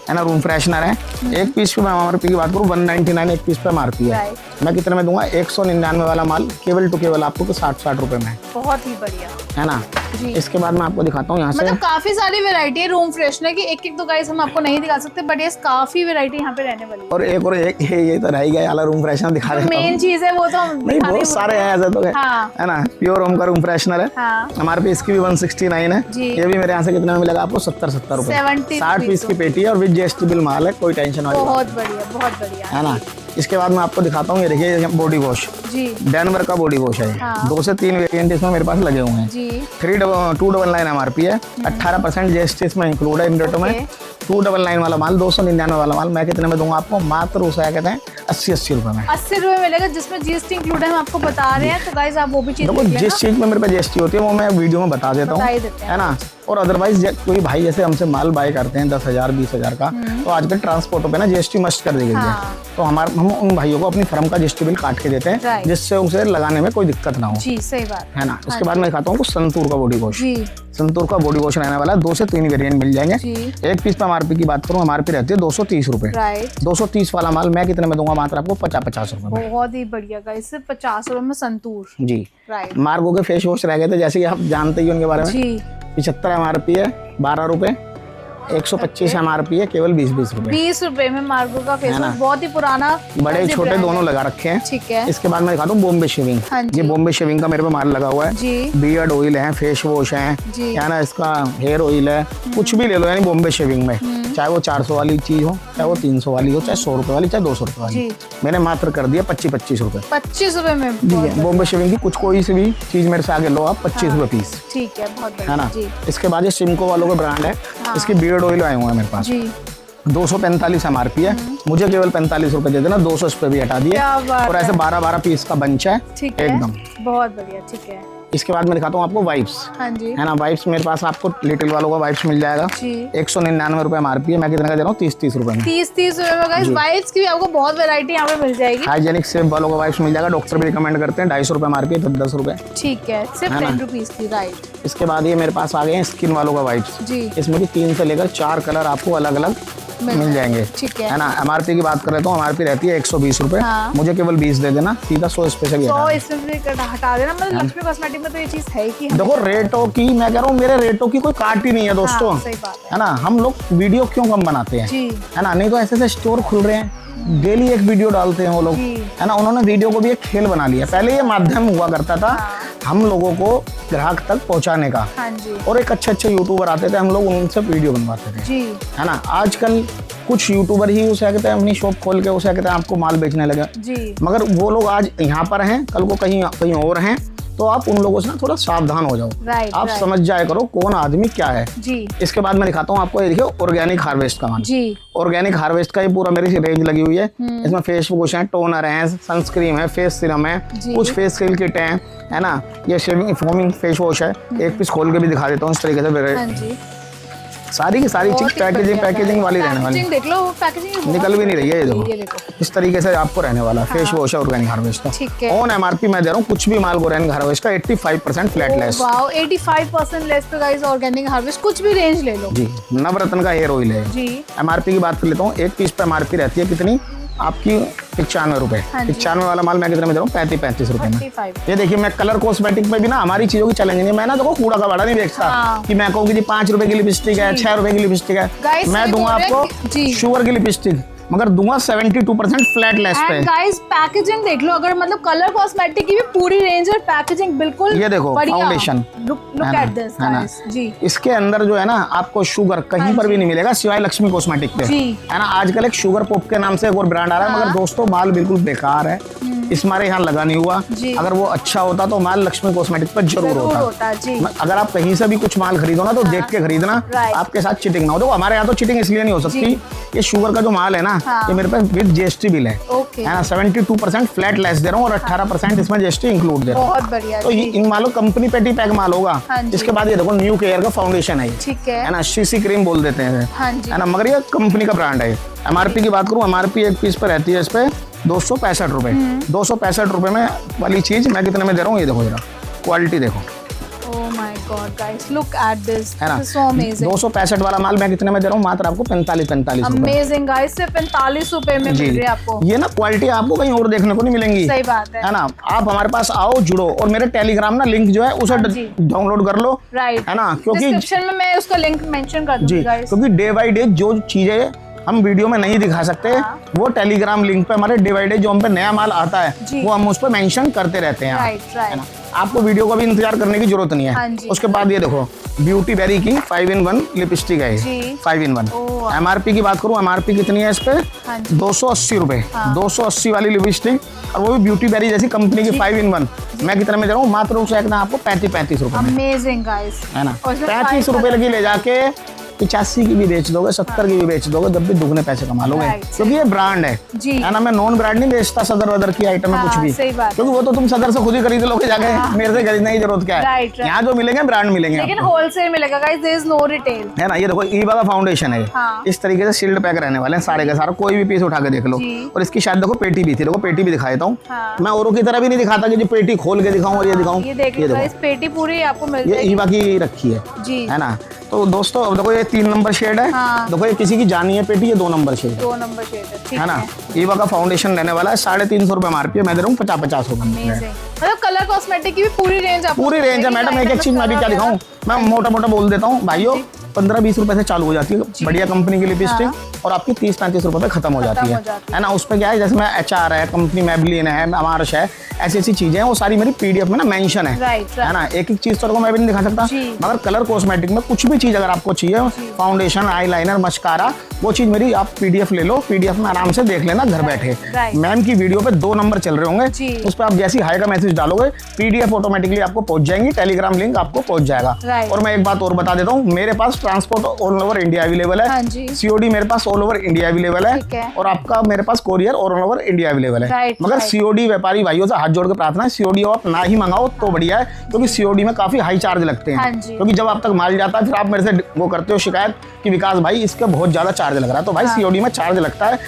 है ना। रूम फ्रेशनर है, एक पीस पे मैं एमआरपी की बात करूँ 199 एक पीस पे एमआरपी है, मैं कितने में दूंगा 199 वाला माल केवल टू केवल आपको 60 रुपए में, बहुत ही बढ़िया, है ना। इसके बाद मैं आपको दिखाता हूँ यहाँ से, मतलब काफी सारी वैरायटी है रूम फ्रेशनर की, एक एक तो गाइस हम आपको नहीं दिखा सकते, बट ये काफी वैरायटी यहाँ पे रहने वाली है। और एक ये तो रह ही गया वाला रूम फ्रेशनर दिखा देता हूँ, मेन चीज है वो तो नहीं, बहुत सारे हैं ऐसे तो, है ना। प्योर होम का रूम फ्रेशनर है, हमारे पे इसकी भी 169 है, ये भी मेरे यहाँ से कितने में मिलेगा आपको 70 रुपए, 60 पीस की पेटी है, और विद जीएसटी बिल माल है, कोई टेंशन वाली, बहुत बढ़िया, बहुत बढ़िया, है ना। इसके बाद मैं आपको दिखाता हूँ, ये देखिए बॉडी वॉश, डेनवर का बॉडी वॉश है, 2 से 3 वेरिएंट इसमें मेरे पास लगे हुए हैं। 299 एमआरपी है, 18% जीएसटी इसमें इंक्लूड है इन रेटों में। 299 वाला माल, 299 वाला माल मैं कितने में दूंगा आपको, मात्र उसे कहते हैं 80 रुपए में, 80 रुपए मिलेगा, जिसमें जीएसटी इंक्लूड है, हम आपको बता रहे हैं। तो गाइस आप वो भी चीज देखो, जिस चीज में मेरे पे जीएसटी होती है वो मैं वीडियो में बता देता हूँ, है ना। और अदरवाइज कोई भाई जैसे हमसे माल बाय करते हैं 10,000 20,000 का, तो आजकल ट्रांसपोर्ट पे ना जीएसटी मस्ट कर दी गई है, तो हम उन भाइयों को अपनी फर्म का जीएसटी बिल काट के देते हैं, जिससे उसे लगाने में कोई दिक्कत ना हो, जी सही बात है ना। उसके बाद मैं दिखाता हूँ संतूर का बॉडी वॉश, संतूर का बॉडी वॉश रहने वाला है, 2 से 3 वेरिएंट मिल जाएंगे। एक पीस पे एमआरपी की बात करूँ, एमआरपी रहती है 230 रुपए, 230 वाला माल मैं कितने में दूंगा, मात्र आपको 50 रुपए में, बहुत ही बढ़िया गाइस, सिर्फ 50 रुपए में संतूर जी। मार्गो के फेस वॉश रह गए थे, जैसे कि आप जानते ही उनके बारे में, 75 एमआरपी है 12 रुपए, 125 एमआरपी है केवल 20 रुपए, 20 रुपए में मार्गो का फेस वॉश, बहुत ही पुराना, बड़े छोटे दोनों लगा रखे हैं, ठीक है। इसके बाद मैं दिखाता हूँ बॉम्बे शेविंग, ये बॉम्बे शेविंग का मेरे पे माल लगा हुआ है, बियर्ड ऑयल है, फेस वॉश है ना, इसका हेयर ऑयल है, कुछ भी ले लो यानी बॉम्बे शेविंग में, चाहे वो 400 वाली चीज हो, चाहे वो 300 वाली हो, चाहे 100 रुपए वाली, चाहे 200 रुपए वाली, मैंने मात्र कर दिया 25 रुपए। 25 रुपए में जी है। बॉम्बे शेविंग की कुछ कोई सी भी चीज मेरे से आगे लो आप, 25 रुपए पीस। ठीक है, बहुत बढ़िया है ना। जी। इसके बाद ये सिमको वालों का ब्रांड है, इसकी बियर्ड ऑयल आए हुए हैं मेरे पास जी। 245 MRP है, मुझे केवल 45 रुपए दे देना, 200 इस पे भी हटा दिए। क्या बात और ऐसे 12 पीस का बंच है, ठीक है, एकदम बहुत बढ़िया। ठीक है, इसके बाद मैं दिखाता हूँ आपको वाइप्स। हाँ जी, है ना। वाइप्स मेरे पास आपको लिटिल वालों का वाइप्स मिल जाएगा जी। 199 रुपए MRP है, मैं कितने का दे रहा हूँ 30 रुपए में। 30 रुपए में गाइस वाइप्स की भी आपको बहुत वैरायटी यहाँ पे मिल जाएगी। हाइजेनिक सेफ वालों का वाइप्स मिल जाएगा, डॉक्टर भी रिकमेंड करते हैं, 250 रुपए MRP है, 10 रुपए। ठीक है, सिर्फ 10 रुपीज की, राइट। इसके बाद ये मेरे पास आ गए हैं स्किन वालों का वाइप्स। जी। इसमें भी 3 से लेकर 4 कलर आपको अलग अलग मिल जाएंगे। ठीक है, है ना। MRP की बात करें तो MRP रहती है 120 रुपए, मुझे केवल 20 दे देना, सीधा 100 स्पेशल ही 100 इसमें से हटा देना। मतलब लक्ष्मी कॉस्मेटिक में तो ये चीज है कि देखो रेटों की, मैं कह रहा हूँ मेरे रेटों की कोई काट ही नहीं है दोस्तों। सही बात है ना। हम लोग वीडियो क्यों कम बनाते हैं, जी। है ना। नहीं तो ऐसे ऐसे स्टोर खुल रहे हैं, डेली एक वीडियो डालते हैं वो लोग। है ना। उन्होंने वीडियो को भी एक खेल बना लिया। पहले ये माध्यम हुआ करता था हम लोगों को ग्राहक तक पहुंचाने का। हाँ जी। और एक अच्छे यूट्यूबर आते थे, हम लोग उनसे वीडियो बनवाते थे। जी। है ना। आजकल कुछ यूट्यूबर ही उसे कहते हैं अपनी शॉप खोल के उसे कहते हैं आपको माल बेचने लगे। जी। मगर वो लोग आज यहाँ पर हैं, कल को कहीं और हैं, तो आप उन लोगों से ना थोड़ा सावधान हो जाओ। आप समझ जाया करो कौन आदमी क्या है। जी। इसके बाद मैं दिखाता हूँ आपको, ये देखिए ऑर्गेनिक हार्वेस्ट का माल। जी। ऑर्गेनिक हार्वेस्ट का ये पूरा मेरी रेंज लगी हुई है। इसमें फेस वॉश है, टोनर है, सनस्क्रीन है, फेस सीरम है, कुछ फेस क्रीम किट है ना। ये शेविंग फोमिंग फेस वॉश है, एक पीस खोल के भी दिखा देता हूँ इस तरीके से। सारी की सारी चीज पैकेजिंग वाली रहने वाली, देख लो पैकेजिंग निकल भी नहीं रही है। ये देखो इस तरीके से आपको रहने वाला फेस वॉश है ऑर्गेनिक हार्वेस्ट का। ऑन MRP मैं दे रहा हूँ कुछ भी माल ऑर्गेनिक हार्वेस्ट का 85% फ्लैट लेस। वाओ, 85% लेस पे गाइस ऑर्गेनिक हार्वेस्ट, कुछ भी रेंज ले लो। जी। नवरत्न का हेयर ऑयल है जी। MRP की बात कर लेता हूँ, एक पीस पे MRP रहती है कितनी आपकी 95 रुपए। 95 वाला माल मैं कितने में दे रहा हूँ 35 रुपए में। ये देखिए मैं कलर कॉस्मेटिक में भी ना हमारी चीजों की चैलेंज नहीं, मैं ना देखो कूड़ा का बड़ा नहीं बेचता कि मैं कहूँ कि 5 रुपए की लिपस्टिक है, 6 रुपए की लिपस्टिक है, मैं दूंगा आपको शुगर की लिपस्टिक, मगर दूंगा 72% फ्लैट लेस पे। गाइस पैकेजिंग देख लो, अगर मतलब कलर कॉस्मेटिक की भी पूरी रेंज और पैकेजिंग बिल्कुल ये देखो foundation, look at this guys जी। इसके अंदर जो है ना आपको शुगर कहीं पर भी नहीं मिलेगा सिवाय लक्ष्मी कॉस्मेटिक पे। है ना। आजकल एक शुगर पॉप के नाम से एक और ब्रांड आ रहा है, मगर दोस्तों माल बिल्कुल बेकार है, इस हमारे यहाँ लगा नहीं हुआ। अगर वो अच्छा होता तो माल लक्ष्मी कॉस्मेटिक पर जरूर होता जी। अगर आप कहीं से भी कुछ माल खरीदो ना तो देख के खरीदना, आपके साथ चिटिंग ना हो। देखो हमारे यहाँ तो चिटिंग इसलिए नहीं हो सकती, ये शुगर का जो माल है ना ये मेरे पास विद GST बिल है ना। 72% फ्लैट लेस दे रहा हूँ और 18% इसमें GST इंक्लूड दे रहा हूँ। बहुत बढ़िया। तो इन मालों कंपनी पेटी पैक माल होगा। इसके बाद ये देखो न्यू केयर का फाउंडेशन है, ठीक है ना। CC क्रीम बोल देते हैं, है ना, मगर ये कंपनी का ब्रांड है। MRP की बात करूँ, MRP एक पीस पे रहती है इस पे 265 रुपए। 265 रुपए में वाली चीज मैं कितने में दे रहा हूँ, ये देखो जरा क्वालिटी देखो। Oh my God, guys, look at this. है ना। This is so amazing. 265 वाला माल मैं कितने में दे रहा हूँ, मात्र आपको 45 रुपए। Amazing guys, सिर्फ 45 रुपए में मिल रही है आपको। ये ना क्वालिटी आपको कहीं और देखने को नहीं मिलेंगी। सही बात है ना। आप हमारे पास आओ, जुड़ो और मेरे टेलीग्राम ना लिंक जो है उसे डाउनलोड कर लो। राइट। है ना। क्योंकि डिस्क्रिप्शन में मैं उसका लिंक मेंशन कर दूंगी गाइस। क्योंकि डे बाय डे जो चीजें हम वीडियो में नहीं दिखा सकते वो टेलीग्राम लिंक पे हमारे डे बाय डे जो हम पे नया माल आता है वो हम उस पर मेंशन करते रहते हैं। राइट। आपको वीडियो का भी इंतजार करने की जरूरत नहीं है। उसके बाद ये देखो ब्यूटी बेरी की 5-in-1 लिपस्टिक है, 5-in-1। MRP की बात करूँ, MRP कितनी है इस पे 280 रुपए। 280 वाली लिपस्टिक और वो भी ब्यूटी बेरी जैसी कंपनी की 5-in-1 मैं कितने में दे रहा हूँ, मात्र उसे आपको 35 रुपए। अमेजिंग गाइस, है ना। 35 रुपए लगी ले जाके 85 की भी बेच दोगे, 70 की भी बेच दोगे, जब भी दुगने पैसे कमा लोगे। क्योंकि ये ब्रांड है ना। मैं नॉन ब्रांड नहीं बेचता सदर वदर की आइटम में कुछ भी, क्योंकि वो तो तुम सदर से खुद ही खरीद लोगे जाके, मेरे से खरीदने की जरूरत क्या है। यहाँ जो मिलेंगे ब्रांड मिलेंगे, लेकिन होलसेल मिलेगा guys, there is no retail. है ना। ये देखो ईवा का फाउंडेशन है, इस तरीके से सील्ड पैक रहने वाले हैं सारे के सारे, कोई भी पीस उठा के देख लो। और इसकी शायद देखो पेटी भी थी, देखो पेटी भी दिखा देता हूँ। मैं औरों की तरह भी नहीं दिखाता कि पेटी खोल के दिखाऊं और ये दिखाऊं। ये देखो पेटी पूरी आपको मिल जाएगी, ये ईवा की रखी है ना। तो दोस्तों अब देखो ये 3 नंबर शेड है। देखो ये किसी की जानी है पेटी, ये 2 नंबर शेड है। 2 नंबर शेड है, ठीक है ना। ईवा का फाउंडेशन रहने वाला है 350 रुपए MRP, मैं दे रहा हूँ 50 रुपए। मतलब कलर कॉस्मेटिक की भी पूरी रेंज है मैडम। एक चीज मैं भी क्या दिखाऊं, मैं मोटा मोटा बोल देता हूँ भाइयों, 15-20 रुपए से चालू हो जाती है बढ़िया कंपनी की लिपस्टिक, और आपकी 30-35 रुपए पे खत्म हो जाती है ना। उस पर क्या है, जैसे मैं HR है, कंपनी मैबलिन है, मार्श है, ऐसी ऐसी चीजें हैं, वो सारी मेरी PDF में ना मेंशन है ना। एक एक चीज तो मैं भी नहीं दिखा सकता, मगर कलर कॉस्मेटिक में कुछ भी चीज अगर आपको चाहिए, फाउंडेशन, आईलाइनर, मस्कारा, वो चीज मेरी आप PDF ले लो, PDF में आराम से देख लेना घर बैठे। मैम की वीडियो पे 2 नंबर चल रहे होंगे, उस पर आप जैसी हाई का मैसेज डालोगे PDF ऑटोमेटिकली आपको पहुंच जाएंगी, टेलीग्राम लिंक आपको पहुंच जाएगा। और मैं एक बात और बता देता हूँ, मेरे पास transport all over India available है, COD मेरे पास ऑल ओवर इंडिया अवेलेबल है, और आपका मेरे पास courier all over India available है। मगर COD व्यापारी भाइयों से हाथ जोड़ के प्रार्थना है, COD आप ना ही मंगाओ तो बढ़िया है, क्योंकि COD में काफी हाई चार्ज लगते हैं। क्योंकि जब आप तक माल जाता है, फिर आप मेरे से वो करते हो शिकायत कि विकास भाई इसका बहुत ज्यादा चार्ज लग रहा है, तो भाई COD में चार्ज लगता है।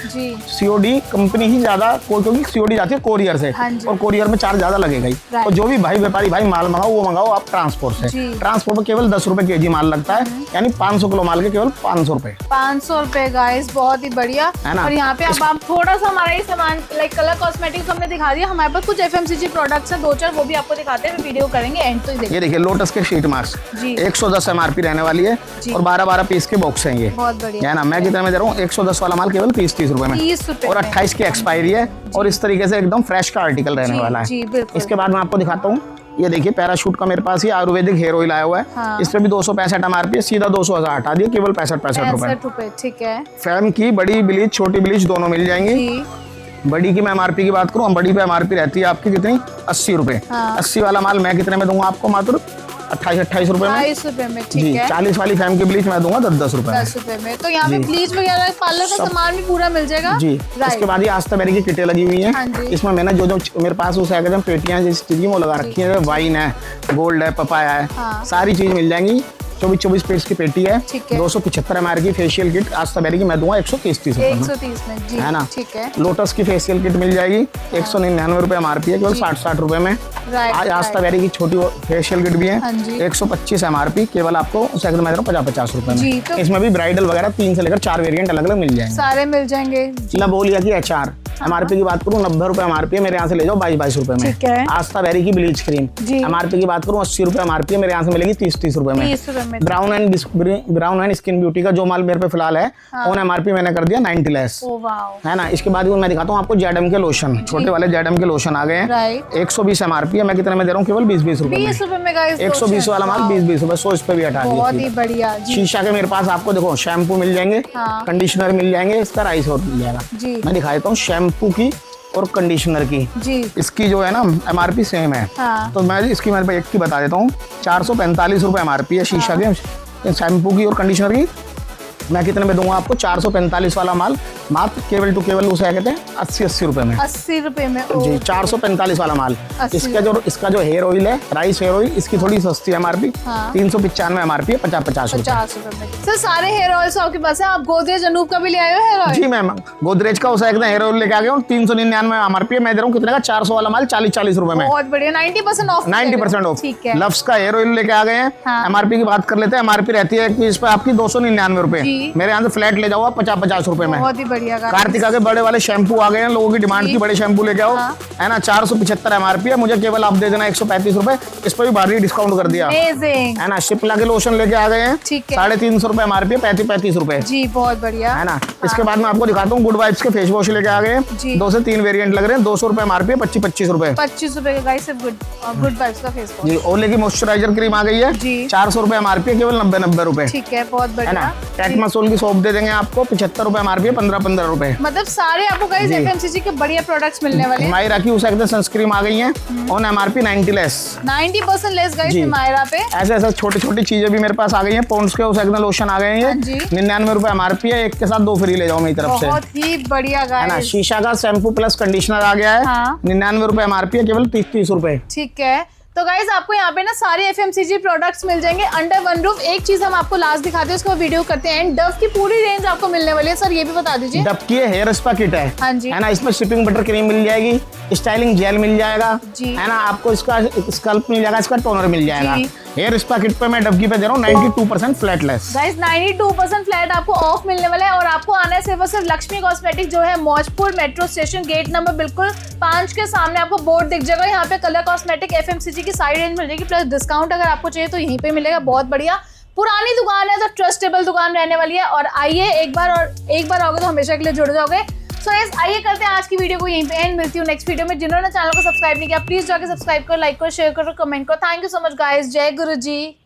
COD कंपनी ही ज्यादा, क्योंकि COD जाती है कोरियर से, और कोरियर में चार्ज ज्यादा लगेगा ही। तो जो भी भाई व्यापारी भाई माल मंगाओ, वो मंगाओ आप ट्रांसपोर्ट से। ट्रांसपोर्ट में केवल 10 रुपए kg माल लगता है, यानी 500 किलो माल के केवल 500 रुपए। 500 रुपए गाइस, बहुत ही बढ़िया है ना। और यहाँ पे अब आप थोड़ा सा हमारा ये सामान लाइक कलर कॉस्मेटिक्स हमने दिखा दिया, हमारे पास कुछ FMCG प्रोडक्ट्स हैं 2-4, वो भी आपको दिखाते हैं, वीडियो करेंगे एंड तो ये देखिए लोटस के शीट मास्क 110 MRP रहने वाली है, और 12-12 पीस के बॉक्स हैं ये, बहुत बढ़िया है ना। मैं कितने में दे रहा हूँ, 110 वाला माल केवल 30 रुपए में, और 28 की एक्सपायरी है, और इस तरीके से एकदम फ्रेश का आर्टिकल रहने वाला है। इसके बाद मैं आपको दिखाता हूँ, ये देखिए पैराशूट का मेरे पास ही आयुर्वेदिक हेयर ऑयल आया हुआ है। इस पे भी 265 MRP है, सीधा 200 हटा दिए, केवल 65 रुपए। ठीक है। फैम की बड़ी ब्लीच, छोटी ब्लीच दोनों मिल जाएंगी। बड़ी की मैं MRP की बात करूँ, बड़ी पे MRP रहती है आपकी कितनी, 80 रुपए। 80 वाला माल मैं कितने में दूंगा आपको, मात्र 28 रुपए में। 28 रुपए में, ठीक है। 40 वाली फैम की ब्लीच मैं दूंगा 10 रुपए में। 10 रुपए में। तो यहाँ पे ब्लीच वगैरह पार्लर का सामान भी पूरा मिल जाएगा जी। इसके बाद ये आस्था बेरी की किटें लगी हुई हैं, इसमें मैंने जो जो मेरे पास उस एकदम पेटियां जिस चीज की वो लगा रखी है, वाइन है, गोल्ड है, पपाया है, सारी चीज मिल जाएंगी। 24 पीस की पेटी है, 275 MR की फेशियल किट आस्था बेरी की मैं दूंगा 130 रुपए में, है ना। ठीक है। लोटस की फेशियल किट मिल जाएगी 199 रुपए MRP है, केवल 60 रुपए में। आज आस्था बेरी की छोटी फेशियल किट भी है 125 MRP, केवल आपको 50 रुपए में। इसमें भी ब्राइडल वगैरह 3 से लेकर 4 वेरिएंट अलग अलग मिल जाएंगे, सारे मिल जाएंगे। बोलिया की HR MRP की बात करूँ 90 रुपए MRP है, मेरे यहाँ से ले जाओ 22 रुपए में। आस्था बेरी की ब्लीच क्रीम MRP की बात करूँ 80 रुपए MRP है, मेरे यहाँ से मिलेगी 30 रुपए में। ब्राउन एंड स्किन ब्यूटी का जो माल मेरे पे फिलहाल है, ऑन MRP मैंने कर दिया 90 लेस, है ना। इसके बाद मैं दिखाता हूँ आपको ZM के लोशन, छोटे वाले ZM के लोशन आ गए हैं। 120 MRP है, मैं कितने में दे रहा हूँ, केवल 20 रुपए में। 120 वाला माल 20 रुपए, 100 इस पे भी हटा दिया। बहुत ही बढ़िया। शीशा के मेरे पास आपको देखो शैम्पू मिल जाएंगे, कंडीशनर मिल जाएंगे, इसका राइस और मिल जाएगा। मैं दिखा देता हूँ शैम्पू की और कंडीशनर की जी। इसकी जो है ना MRP सेम है, तो मैं इसकी मेरे एक की बता देता हूँ, 445 रुपए MRP है शीशा के शैम्पू की और कंडीशनर की। मैं कितने में दूंगा आपको, 445 वाला माल मात्र केवल टू केवल उसे कहते हैं 80 रुपए में। 80 रुपए में जी, 445 वाला माल। इसका जो हेयर ऑयल है, राइस हेयर ऑयल, इसकी थोड़ी सस्ती MRP 395 MRP है, 50 रुपए में। सर सारे हेयर ऑयल आपके पास है, आप गोदरेज अनूप का भी ले आए हो हेयर ऑयल? जी मैम, गोदरेज का उसे हेयर ऑयल लेके आ गया हूँ 399 MRP है, मैं दे रहा हूँ कितने का, 400 वाला माल 40 रुपए में। बहुत बढ़िया, 90% ऑफ। 90% ऑफ। ठीक है। लव्स का हेयर ऑयल लेके आ गए हैं। MRP की बात कर लेते हैं, MRP रहती है एक पीस पे आपकी 299 रुपए, मेरे यहाँ से फ्लैट ले जाओ आप 50 रुपए में। बहुत ही बढ़िया। कार्तिका के बड़े वाले शैम्पू आ गए हैं, लोगों की डिमांड की, बड़े शैम्पू लेके आओ, है ना। 475 MRP है, मुझे केवल आप दे देना 135 रुपए, इस पर भी भारी डिस्काउंट कर दिया, है ना। शिप्ला के लोशन लेके आ गए हैं 350 रुपए MRP, 35 रुपए जी। बहुत बढ़िया, है ना। इसके बाद मैं आपको दिखाता हूँ गुड वाइब्स के फेस वॉश लेके आ गए हैं, 2 से 3 वेरिएंट लग रहे हैं, 200 रुपए MRP, 25 रुपए। 25 रुपए का गुड वाइब्स का फेस वॉश जी। ओले की मॉइस्चराइजर क्रीम आ गई है 400 रुपए MRP, केवल 90 रुपए। ठीक है, बहुत बढ़िया। टेक्मासोल की सोप दे देंगे आपको 75 रुपए MRP, 15 रुपए। मतलब सारे आपको गाइस FMCG के बढ़िया प्रोडक्ट्स मिलने वाले हैं। मायरा की उसे सनस्क्रीन आ गई है on MRP 90 less, 90% less guys Myra पे। ऐसे छोटी चीजें भी मेरे पास आ गई हैं, पॉन्ड्स के उसे लोशन आ गए हैं 99 रुपए MRP है, एक के साथ 2 फ्री ले जाओ मेरी तरफ से। बहुत ही बढ़िया गाइस, है ना। शीशा का शैम्पू प्लस कंडीशनर आ गया है 99 रुपए MRP है, केवल 30 रुपए। ठीक है। तो गाइज आपको यहाँ पे ना सारे FMCG प्रोडक्ट्स मिल जाएंगे अंडर वन रूफ। एक चीज हम आपको लास्ट दिखाते हैं, उसको वीडियो करते हैं। डव की पूरी रेंज आपको मिलने वाली है, सर ये भी बता दीजिए। डव की हेयर स्पा किट है, हाँ जी, है ना। इसमें शिपिंग बटर क्रीम मिल जाएगी, स्टाइलिंग जेल मिल जाएगा जी, है ना। आपको इसका स्कल्प मिल जाएगा, इसका टोनर मिल जाएगा। हेयर स्पा किट पे मैं डव की पे दे रहा हूँ 92% फ्लैट लेस। गाइस 92% फ्लैट आपको ऑफ मिलने वाला है, और आपको आना है सिर्फ और सिर्फ लक्ष्मी कॉस्मेटिक जो है Maujpur metro station, gate number बिल्कुल 5 के सामने आपको बोर्ड दिख जाएगा। यहाँ पे कलर कॉस्मेटिक FMCG की सारी रेंज मिल जाएगी, प्लस डिस्काउंट अगर आपको चाहिए तो यहीं पे मिलेगा। बहुत बढ़िया, पुरानी दुकान है तो ट्रस्टेबल दुकान रहने वाली है। और आइए एक बार आओगे तो हमेशा के लिए जुड़ जाओगे। सो यस, आइए करते हैं आज की वीडियो को यहीं पे एंड। मिलती हूँ नेक्स्ट वीडियो में। जिन्होंने चैनल को सब्सक्राइब नहीं किया प्लीज जाके सब्सक्राइब करो, लाइक करो, शेयर करो, कमेंट करो। Thank you so much guys. जय गुरु जी।